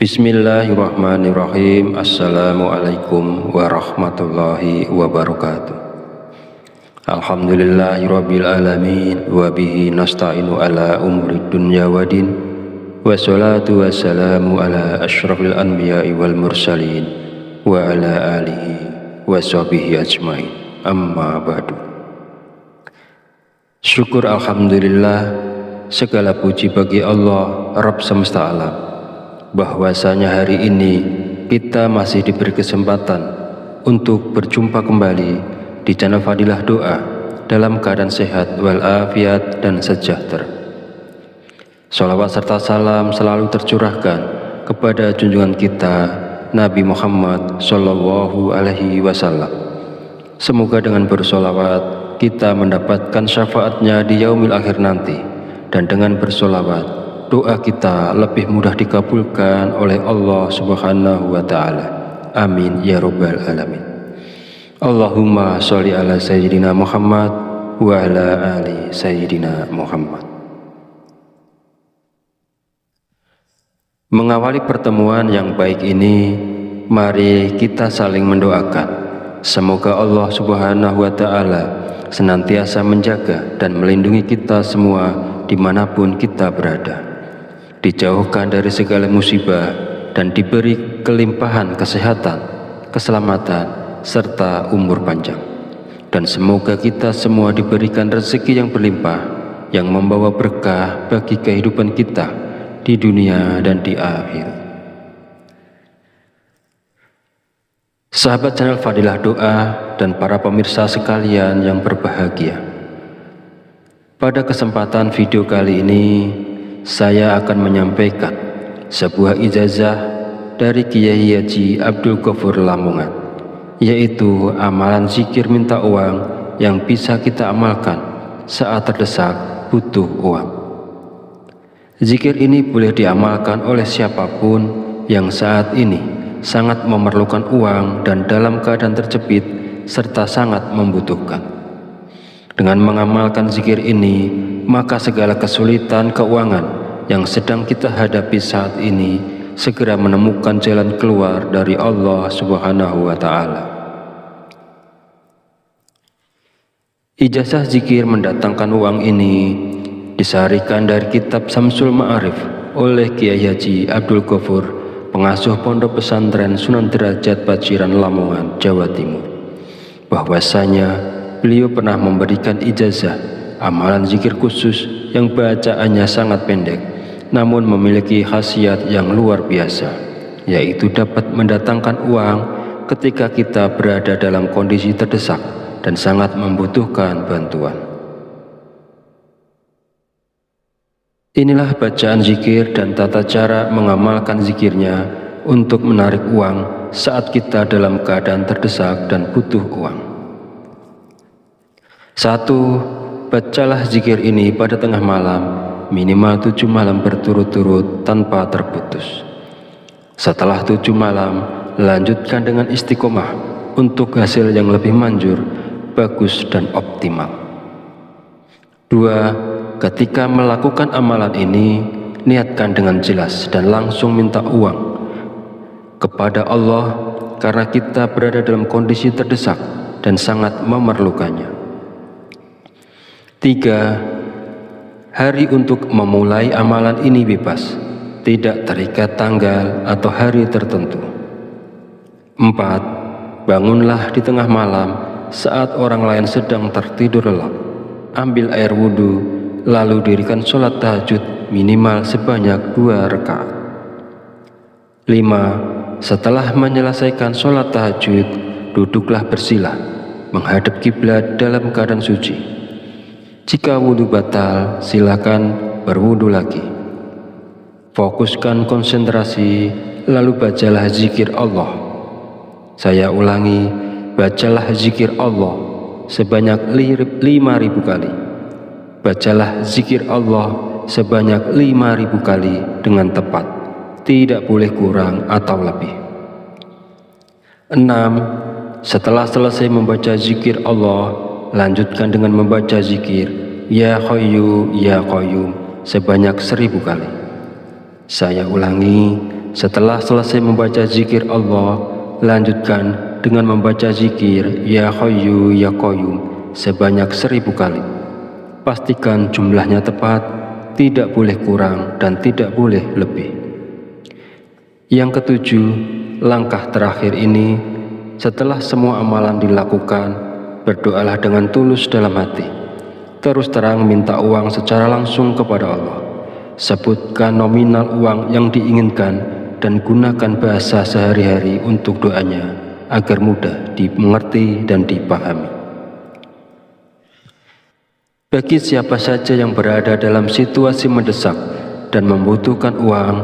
Bismillahirrahmanirrahim. Assalamualaikum warahmatullahi wabarakatuh. Alhamdulillahirabbil alamin wa bihi nasta'inu ala umuri dunya waddin. Wassalatu wassalamu ala asyrafil anbiya'i wal mursalin wa ala alihi wa sahbihi ajmain. Amma ba'du. Syukur alhamdulillah, segala puji bagi Allah Rabb semesta alam, bahwasanya hari ini kita masih diberi kesempatan untuk berjumpa kembali di channel Fadilah Doa dalam keadaan sehat walafiat dan sejahtera. Sholawat serta salam selalu tercurahkan kepada junjungan kita Nabi Muhammad Sallallahu Alaihi Wasallam. Semoga dengan bersolawat kita mendapatkan syafaatnya di yaumil akhir nanti, dan dengan bersolawat doa kita lebih mudah dikabulkan oleh Allah Subhanahu wa Ta'ala. Amin ya rabbal alamin. Allahumma sholli ala sayyidina Muhammad wa ala ali sayyidina Muhammad. Mengawali pertemuan yang baik ini, mari kita saling mendoakan. Semoga Allah Subhanahu wa Ta'ala senantiasa menjaga dan melindungi kita semua dimanapun kita berada, dijauhkan dari segala musibah dan diberi kelimpahan kesehatan, keselamatan, serta umur panjang. Dan semoga kita semua diberikan rezeki yang berlimpah, yang membawa berkah bagi kehidupan kita di dunia dan di akhir. Sahabat channel Fadilah Doa dan para pemirsa sekalian yang berbahagia, pada kesempatan video kali ini saya akan menyampaikan sebuah ijazah dari Kiai Haji Abdul Ghafur Lamongan, yaitu amalan zikir minta uang yang bisa kita amalkan saat terdesak butuh uang. Zikir ini boleh diamalkan oleh siapapun yang saat ini sangat memerlukan uang dan dalam keadaan terjepit serta sangat membutuhkan. Dengan mengamalkan zikir ini, maka segala kesulitan keuangan yang sedang kita hadapi saat ini segera menemukan jalan keluar dari Allah Subhanahu wa Ta'ala. Ijazah zikir mendatangkan uang ini disarikan dari kitab Samsul Ma'arif oleh Kiai Haji Abdul Ghafur, pengasuh Pondok Pesantren Sunan Derajat Paciran Lamongan, Jawa Timur, bahwasanya beliau pernah memberikan ijazah amalan zikir khusus yang bacaannya sangat pendek namun memiliki khasiat yang luar biasa, yaitu dapat mendatangkan uang ketika kita berada dalam kondisi terdesak dan sangat membutuhkan bantuan. Inilah bacaan zikir dan tata cara mengamalkan zikirnya untuk menarik uang saat kita dalam keadaan terdesak dan butuh uang. 1. Bacalah zikir ini pada tengah malam, minimal 7 malam berturut-turut tanpa terputus. Setelah 7 malam, lanjutkan dengan istiqomah untuk hasil yang lebih manjur, bagus dan optimal. 2. Ketika melakukan amalan ini, niatkan dengan jelas dan langsung minta uang kepada Allah karena kita berada dalam kondisi terdesak dan sangat memerlukannya. 3. Hari untuk memulai amalan ini bebas, tidak terikat tanggal atau hari tertentu. 4. Bangunlah di tengah malam saat orang lain sedang tertidur lelap. Ambil air wudhu, lalu dirikan sholat tahajud minimal sebanyak 2 rakaat. 5. Setelah menyelesaikan sholat tahajud, duduklah bersila, menghadap kiblat dalam keadaan suci. Jika wudhu batal, silakan berwudhu lagi. Fokuskan konsentrasi, lalu bacalah zikir Allah. Saya ulangi, bacalah zikir Allah sebanyak 5.000 kali. Bacalah zikir Allah sebanyak 5.000 kali dengan tepat, tidak boleh kurang atau lebih. 6. Setelah selesai membaca zikir Allah, lanjutkan dengan membaca zikir Ya Hayyu Ya Qayyum sebanyak 1.000 kali. Saya ulangi, setelah selesai membaca zikir Allah, lanjutkan dengan membaca zikir Ya Hayyu Ya Qayyum sebanyak 1.000 kali. Pastikan jumlahnya tepat, tidak boleh kurang dan tidak boleh lebih. Yang ketujuh, langkah terakhir ini, setelah semua amalan dilakukan, berdoalah dengan tulus dalam hati. Terus terang minta uang secara langsung kepada Allah. Sebutkan nominal uang yang diinginkan dan gunakan bahasa sehari-hari untuk doanya agar mudah dimengerti dan dipahami. Bagi siapa saja yang berada dalam situasi mendesak dan membutuhkan uang,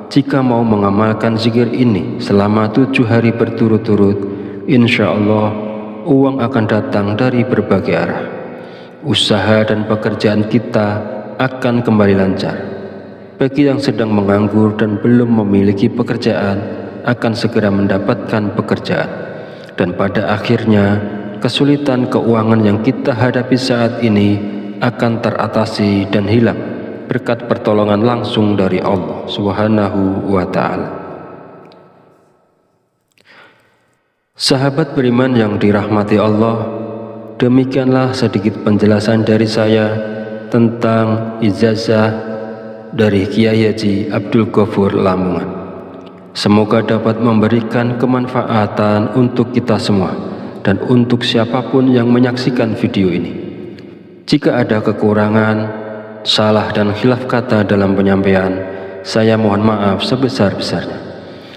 jika mau mengamalkan zikir ini selama 7 hari berturut-turut, insya Allah uang akan datang dari berbagai arah. Usaha dan pekerjaan kita akan kembali lancar. Bagi yang sedang menganggur dan belum memiliki pekerjaan, akan segera mendapatkan pekerjaan. Dan pada akhirnya, kesulitan keuangan yang kita hadapi saat ini akan teratasi dan hilang berkat pertolongan langsung dari Allah Subhanahu wa Ta'ala. Sahabat beriman yang dirahmati Allah, demikianlah sedikit penjelasan dari saya tentang ijazah dari Kiai Haji Abdul Ghafur Lamongan. Semoga dapat memberikan kemanfaatan untuk kita semua dan untuk siapapun yang menyaksikan video ini. Jika ada kekurangan, salah dan khilaf kata dalam penyampaian, saya mohon maaf sebesar-besarnya.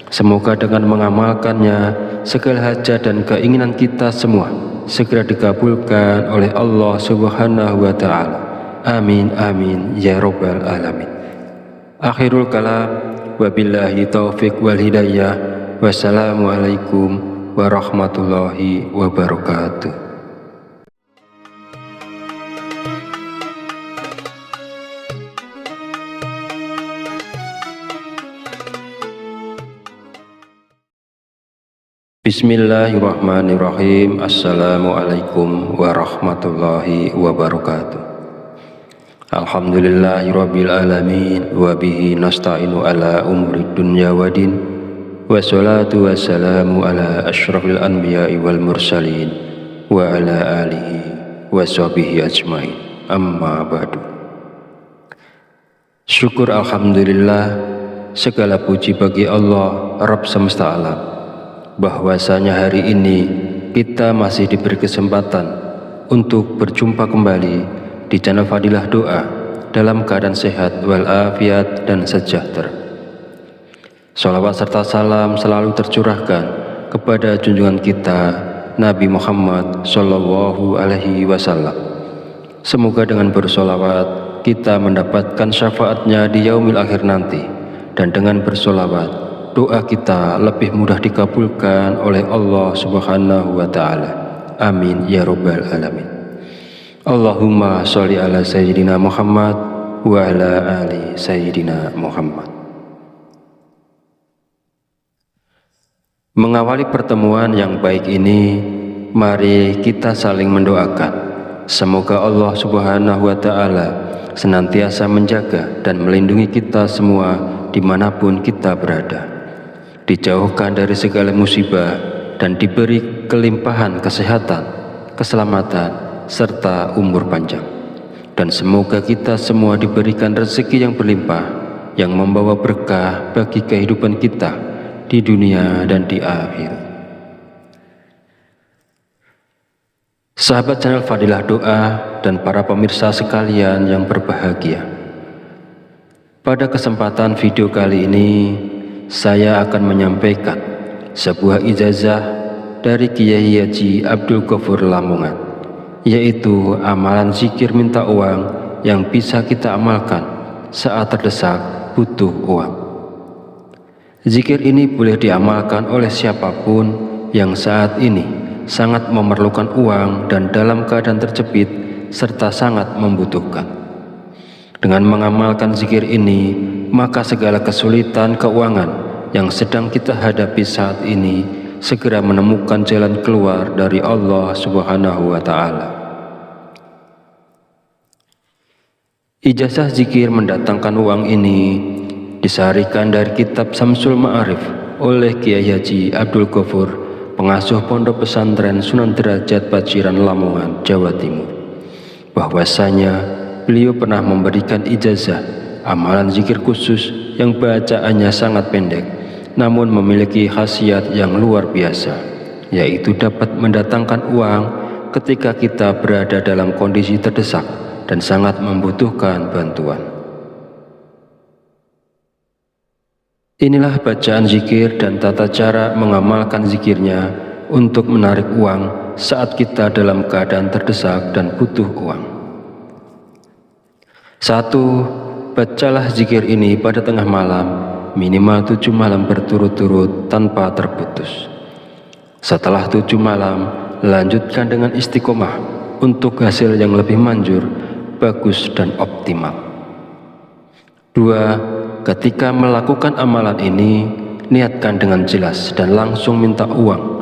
Semoga dengan mengamalkannya, segala hajat dan keinginan kita semua segera dikabulkan oleh Allah Subhanahu wa Ta'ala. Amin amin ya rabbal alamin. Akhirul kalam, wabillahi taufiq wal hidayah. Wassalamualaikum warahmatullahi wabarakatuh. Bismillahirrahmanirrahim. Assalamualaikum warahmatullahi wabarakatuh. Alhamdulillahirabbil alamin wa bihi nasta'inu ala umuri dunya waddin. Wassalatu wassalamu ala asyrafil anbiya'i wal mursalin wa ala alihi wa sahbihi ajmain. Amma ba'du. Syukur alhamdulillah, segala puji bagi Allah Rabb semesta alam, bahwasanya hari ini kita masih diberi kesempatan untuk berjumpa kembali di channel Fadilah Doa dalam keadaan sehat walafiat dan sejahtera. Shalawat serta salam selalu tercurahkan kepada junjungan kita Nabi Muhammad Sallallahu Alaihi Wasallam. Semoga dengan bersolawat kita mendapatkan syafaatnya di yaumil akhir nanti, dan dengan bersolawat doa kita lebih mudah dikabulkan oleh Allah Subhanahu wa Ta'ala. Amin ya rabbal alamin. Allahumma sholli ala sayyidina Muhammad wa ala ali sayyidina Muhammad. Mengawali pertemuan yang baik ini, mari kita saling mendoakan. Semoga Allah Subhanahu wa Ta'ala senantiasa menjaga dan melindungi kita semua dimanapun kita berada. dijauhkan dari segala musibah, dan diberi kelimpahan kesehatan, keselamatan, serta umur panjang. Dan semoga kita semua diberikan rezeki yang berlimpah, yang membawa berkah bagi kehidupan kita di dunia dan di akhirat. Sahabat channel Fadilah Doa dan para pemirsa sekalian yang berbahagia, pada kesempatan video kali ini saya akan menyampaikan sebuah ijazah dari Kiai Haji Abdul Ghafur Lamongan, yaitu amalan zikir minta uang yang bisa kita amalkan saat terdesak butuh uang. Zikir ini boleh diamalkan oleh siapapun yang saat ini sangat memerlukan uang dan dalam keadaan terjepit serta sangat membutuhkan. Dengan mengamalkan zikir ini, maka segala kesulitan keuangan yang sedang kita hadapi saat ini segera menemukan jalan keluar dari Allah Subhanahu wa Ta'ala. Ijazah zikir mendatangkan uang ini disarikan dari kitab Samsul Ma'arif oleh Kiai Haji Abdul Ghafur, pengasuh Pondok Pesantren Sunan Derajat Paciran Lamongan, Jawa Timur, bahwasanya beliau pernah memberikan ijazah amalan zikir khusus yang bacaannya sangat pendek namun memiliki khasiat yang luar biasa, yaitu dapat mendatangkan uang ketika kita berada dalam kondisi terdesak dan sangat membutuhkan bantuan. Inilah bacaan zikir dan tata cara mengamalkan zikirnya untuk menarik uang saat kita dalam keadaan terdesak dan butuh uang. 1. Bacalah zikir ini pada tengah malam, minimal 7 malam berturut-turut tanpa terputus. Setelah 7 malam, lanjutkan dengan istiqomah untuk hasil yang lebih manjur, bagus dan optimal. 2. Ketika melakukan amalan ini, niatkan dengan jelas dan langsung minta uang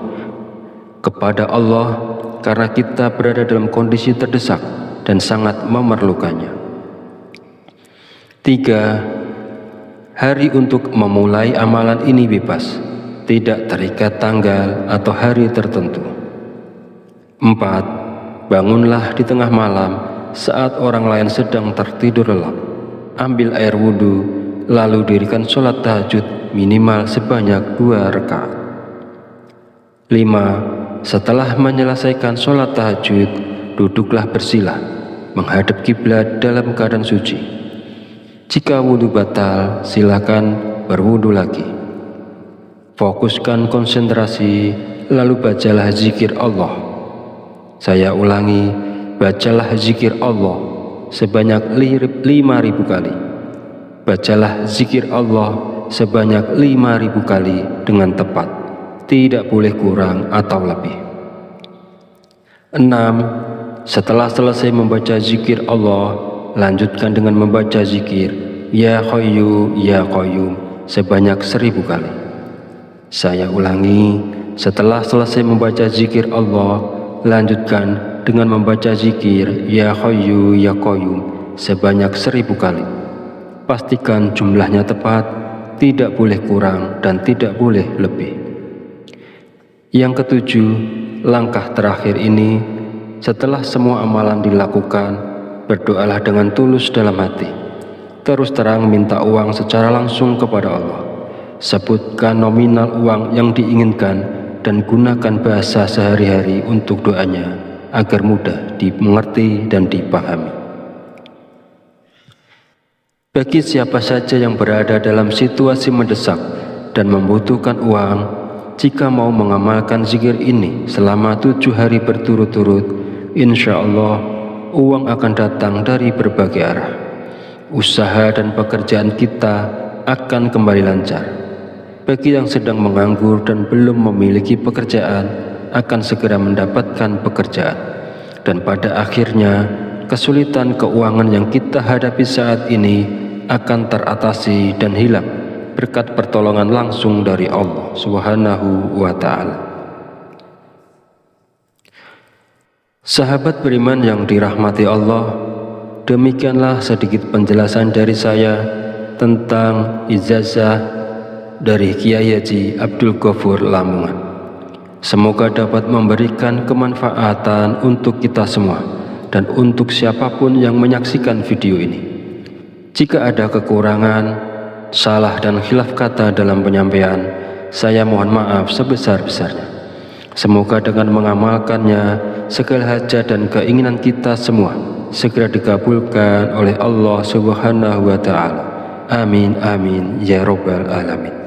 kepada Allah karena kita berada dalam kondisi terdesak dan sangat memerlukannya. 3. Hari untuk memulai amalan ini bebas, tidak terikat tanggal atau hari tertentu. 4. Bangunlah di tengah malam saat orang lain sedang tertidur lelap. Ambil air wudhu, lalu dirikan sholat tahajud minimal sebanyak 2 rakaat. 5. Setelah menyelesaikan sholat tahajud, duduklah bersila, menghadap kiblat dalam keadaan suci. Jika wudhu batal, silakan berwudhu lagi. Fokuskan konsentrasi, lalu bacalah zikir Allah. Saya ulangi, bacalah zikir Allah sebanyak 5.000 kali. Bacalah zikir Allah sebanyak 5.000 kali dengan tepat, tidak boleh kurang atau lebih. 6. Setelah selesai membaca zikir Allah, lanjutkan dengan membaca zikir Ya Hayyu Ya Qayyum sebanyak 1.000 kali. Saya ulangi, setelah selesai membaca zikir Allah, lanjutkan dengan membaca zikir Ya Hayyu Ya Qayyum sebanyak 1.000 kali. Pastikan jumlahnya tepat, tidak boleh kurang dan tidak boleh lebih. Yang ketujuh, langkah terakhir ini, setelah semua amalan dilakukan, berdoalah dengan tulus dalam hati. Terus terang minta uang secara langsung kepada Allah. Sebutkan nominal uang yang diinginkan dan gunakan bahasa sehari-hari untuk doanya agar mudah dimengerti dan dipahami. Bagi siapa saja yang berada dalam situasi mendesak dan membutuhkan uang, jika mau mengamalkan zikir ini selama 7 hari berturut-turut, insya Allah uang akan datang dari berbagai arah. Usaha dan pekerjaan kita akan kembali lancar. Bagi yang sedang menganggur dan belum memiliki pekerjaan, akan segera mendapatkan pekerjaan. Dan pada akhirnya, kesulitan keuangan yang kita hadapi saat ini akan teratasi dan hilang berkat pertolongan langsung dari Allah Subhanahu wa Ta'ala. Sahabat beriman yang dirahmati Allah, demikianlah sedikit penjelasan dari saya tentang ijazah dari Kiai Haji Abdul Ghafur Lamongan. Semoga dapat memberikan kemanfaatan untuk kita semua dan untuk siapapun yang menyaksikan video ini. Jika ada kekurangan, salah dan khilaf kata dalam penyampaian, saya mohon maaf sebesar-besarnya. Semoga dengan mengamalkannya, segala hajat dan keinginan kita semua segera dikabulkan oleh Allah Subhanahu wa Ta'ala. Amin amin ya rabbal alamin.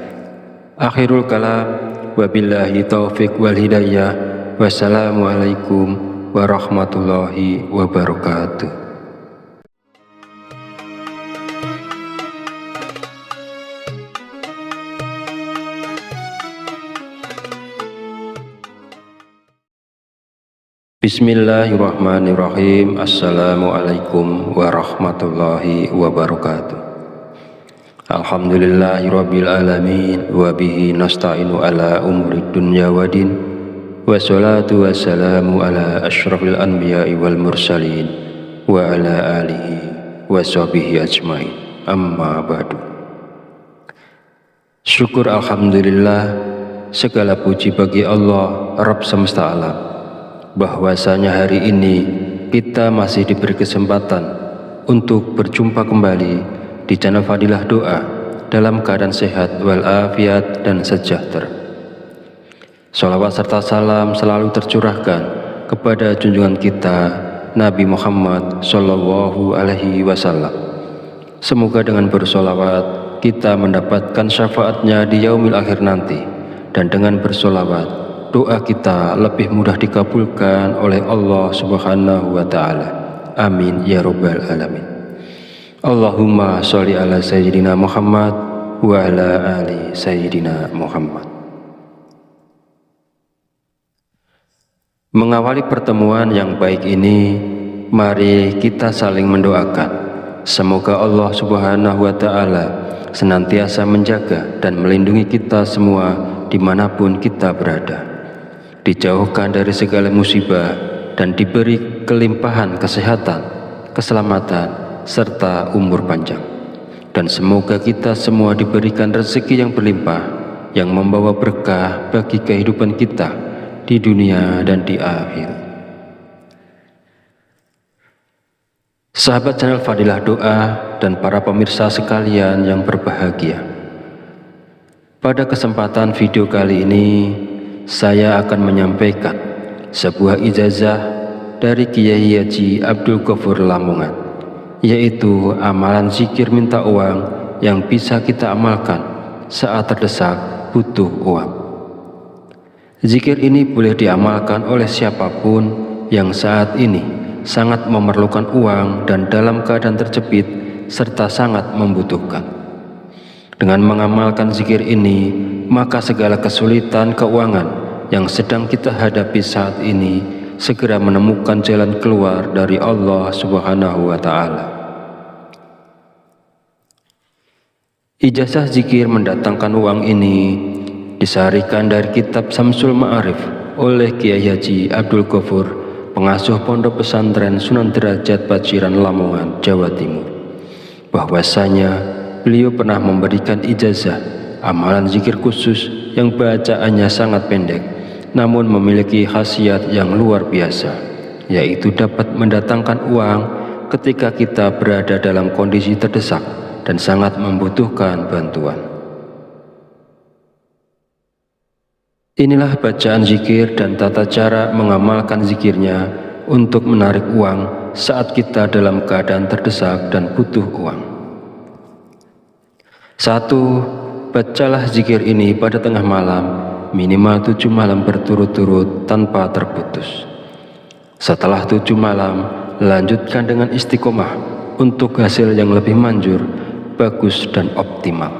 Akhirul kalam, wabillahi taufiq wal hidayah. Wassalamualaikum warahmatullahi wabarakatuh. Bismillahirrahmanirrahim. Assalamualaikum warahmatullahi wabarakatuh. Alhamdulillahirabbil alamin wa bihi nasta'inu ala umurid dunya waddin. Wassalatu wassalamu ala asyrafil anbiya'i wal mursalin wa ala alihi wa sahbihi ajmain. Amma ba'du. Syukur alhamdulillah, segala puji bagi Allah Rabb semesta alam, bahwasanya hari ini kita masih diberi kesempatan untuk berjumpa kembali di channel Fadilah Doa dalam keadaan sehat walafiat dan sejahtera. Sholawat serta salam selalu tercurahkan kepada junjungan kita Nabi Muhammad Sallallahu Alaihi Wasallam. Semoga dengan bersolawat kita mendapatkan syafaatnya di yaumil akhir nanti, dan dengan bersolawat doa kita lebih mudah dikabulkan oleh Allah Subhanahu wa Ta'ala. Amin ya rabbal alamin. Allahumma sholli ala sayyidina Muhammad wa ala ali sayyidina Muhammad. Mengawali pertemuan yang baik ini, mari kita saling mendoakan. Semoga Allah Subhanahu wa Ta'ala senantiasa menjaga dan melindungi kita semua dimanapun kita berada, dijauhkan dari segala musibah dan diberi kelimpahan kesehatan, keselamatan, serta umur panjang. Dan semoga kita semua diberikan rezeki yang berlimpah, yang membawa berkah bagi kehidupan kita di dunia dan di akhirat. Sahabat channel Fadilah Doa dan para pemirsa sekalian yang berbahagia, pada kesempatan video kali ini saya akan menyampaikan sebuah ijazah dari Kiai Haji Abdul Ghafur Lamongan, yaitu amalan zikir minta uang yang bisa kita amalkan saat terdesak butuh uang. Zikir ini boleh diamalkan oleh siapapun yang saat ini sangat memerlukan uang dan dalam keadaan terjepit serta sangat membutuhkan. Dengan mengamalkan zikir ini, maka segala kesulitan keuangan yang sedang kita hadapi saat ini segera menemukan jalan keluar dari Allah Subhanahu wa Ta'ala. Ijazah zikir mendatangkan uang ini disarikan dari kitab Samsul Ma'arif oleh Kiai Haji Abdul Ghafur, pengasuh pondok pesantren Sunan Derajat Paciran Lamongan, Jawa Timur, bahwasanya beliau pernah memberikan ijazah amalan zikir khusus yang bacaannya sangat pendek namun memiliki khasiat yang luar biasa, yaitu dapat mendatangkan uang ketika kita berada dalam kondisi terdesak dan sangat membutuhkan bantuan. Inilah bacaan zikir dan tata cara mengamalkan zikirnya untuk menarik uang saat kita dalam keadaan terdesak dan butuh uang. 1. Bacalah zikir ini pada tengah malam, minimal 7 malam berturut-turut tanpa terputus. Setelah 7 malam, lanjutkan dengan istiqomah untuk hasil yang lebih manjur, bagus dan optimal.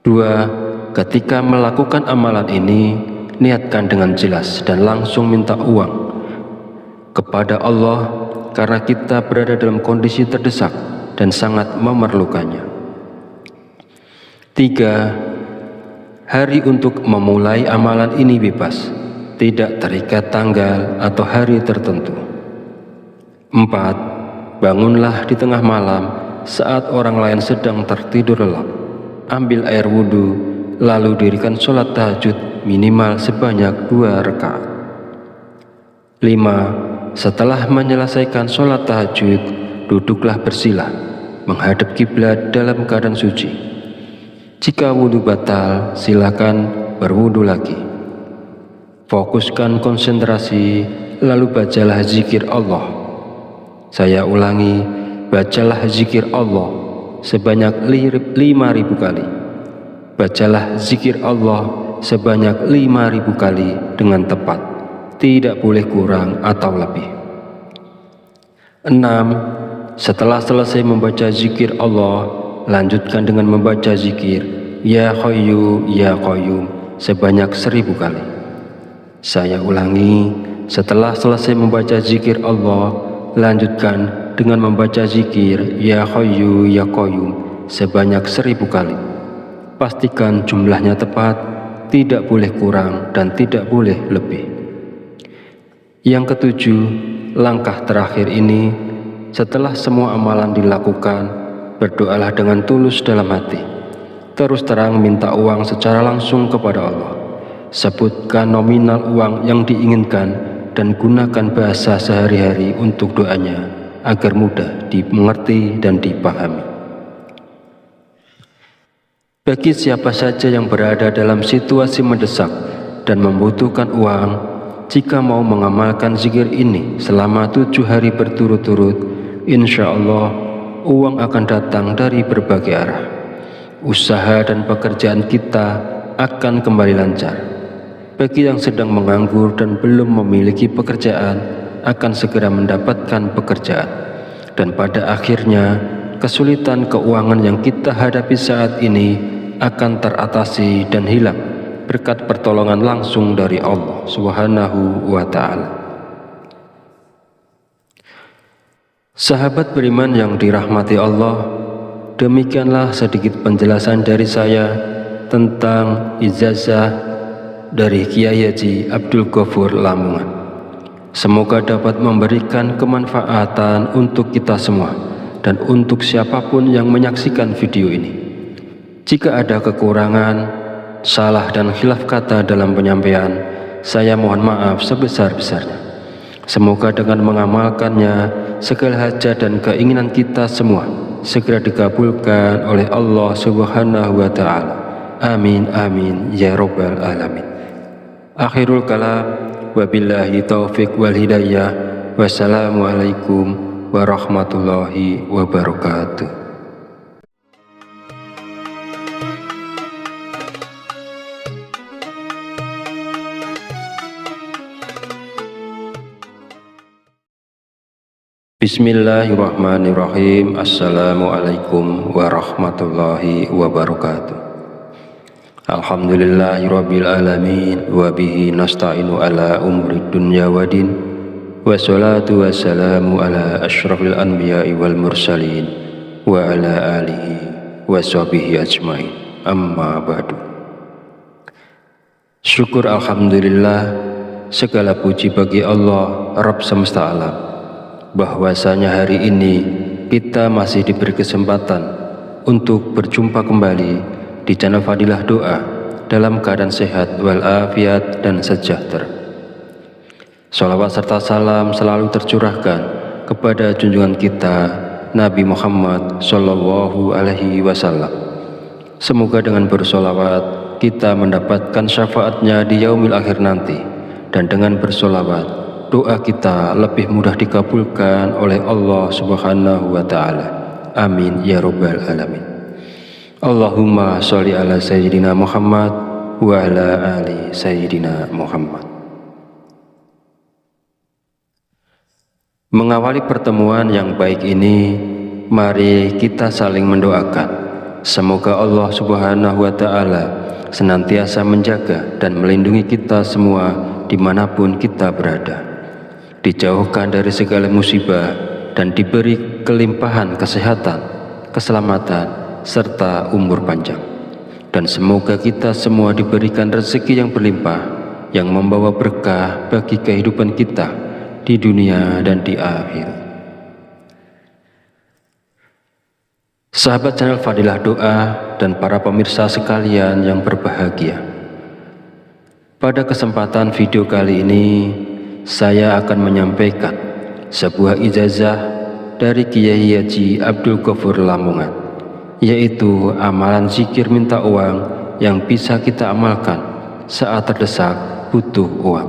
2. Ketika melakukan amalan ini, niatkan dengan jelas dan langsung minta uang kepada Allah karena kita berada dalam kondisi terdesak dan sangat memerlukannya. 3. Hari untuk memulai amalan ini bebas, tidak terikat tanggal atau hari tertentu. 4. Bangunlah di tengah malam saat orang lain sedang tertidur lelap. ambil air wudhu, lalu dirikan sholat tahajud minimal sebanyak 2 rakaat. 5. Setelah menyelesaikan sholat tahajud, duduklah bersila, menghadap kiblat dalam keadaan suci. Jika wudhu batal, silakan berwudhu lagi. Fokuskan konsentrasi, lalu bacalah zikir Allah. Saya ulangi, bacalah zikir Allah sebanyak 5.000 kali. Bacalah zikir Allah sebanyak 5.000 kali dengan tepat, tidak boleh kurang atau lebih. 6. Setelah selesai membaca zikir Allah, lanjutkan dengan membaca zikir Ya Hayyu Ya Qayyum sebanyak 1.000 kali. Saya ulangi, setelah selesai membaca zikir Allah, lanjutkan dengan membaca zikir Ya Hayyu Ya Qayyum sebanyak 1.000 kali. Pastikan jumlahnya tepat, tidak boleh kurang dan tidak boleh lebih. Yang ketujuh, langkah terakhir ini, setelah semua amalan dilakukan, berdoalah dengan tulus dalam hati. Terus terang minta uang secara langsung kepada Allah. Sebutkan nominal uang yang diinginkan dan gunakan bahasa sehari-hari untuk doanya agar mudah dimengerti dan dipahami. Bagi siapa saja yang berada dalam situasi mendesak dan membutuhkan uang, jika mau mengamalkan zikir ini selama 7 hari berturut-turut, insya Allah uang akan datang dari berbagai arah. Usaha dan pekerjaan kita akan kembali lancar. Bagi yang sedang menganggur dan belum memiliki pekerjaan, akan segera mendapatkan pekerjaan. Dan pada akhirnya, kesulitan keuangan yang kita hadapi saat ini akan teratasi dan hilang berkat pertolongan langsung dari Allah Subhanahu wa Ta'ala. Sahabat beriman yang dirahmati Allah, demikianlah sedikit penjelasan dari saya tentang ijazah dari Kiai Haji Abdul Ghafur Lamongan. Semoga dapat memberikan kemanfaatan untuk kita semua dan untuk siapapun yang menyaksikan video ini. Jika ada kekurangan, salah dan khilaf kata dalam penyampaian, saya mohon maaf sebesar-besarnya. Semoga dengan mengamalkannya, segala hajat dan keinginan kita semua segera dikabulkan oleh Allah Subhanahu wa Ta'ala. Amin amin ya rabbal alamin. Akhirul kalam, wabillahi taufiq wal hidayah. Wassalamualaikum warahmatullahi wabarakatuh. Bismillahirrahmanirrahim. Assalamualaikum warahmatullahi wabarakatuh. Alhamdulillahirabbil alamin wa bihi nasta'inu ala umuri dunya waddin. Wassalatu wassalamu ala asyrafil anbiya'i wal mursalin wa ala alihi wa sahbihi ajmain. Amma ba'du. Syukur alhamdulillah, segala puji bagi Allah Rabb semesta alam, bahwasanya hari ini kita masih diberi kesempatan untuk berjumpa kembali di channel Fadilah Doa dalam keadaan sehat walafiat dan sejahtera. Shalawat serta salam selalu tercurahkan kepada junjungan kita Nabi Muhammad Sallallahu Alaihi Wasallam. Semoga dengan bersolawat kita mendapatkan syafaatnya di yaumil akhir nanti, dan dengan bersolawat doa kita lebih mudah dikabulkan oleh Allah Subhanahu wa Ta'ala. Amin ya rabbal alamin. Allahumma sholli ala sayyidina Muhammad wa ala ali sayyidina Muhammad. Mengawali pertemuan yang baik ini, mari kita saling mendoakan. Semoga Allah Subhanahu wa Ta'ala senantiasa menjaga dan melindungi kita semua dimanapun kita berada, dijauhkan dari segala musibah dan diberi kelimpahan kesehatan, keselamatan, serta umur panjang. Dan semoga kita semua diberikan rezeki yang berlimpah, yang membawa berkah bagi kehidupan kita di dunia dan di akhirat. Sahabat channel Fadilah Doa, dan para pemirsa sekalian yang berbahagia. Pada kesempatan video kali ini, saya akan menyampaikan sebuah ijazah dari Kiai Haji Abdul Ghafur Lamongan, yaitu amalan zikir minta uang yang bisa kita amalkan saat terdesak butuh uang.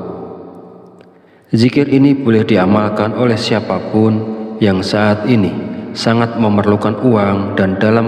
Zikir ini boleh diamalkan oleh siapapun yang saat ini sangat memerlukan uang dan dalam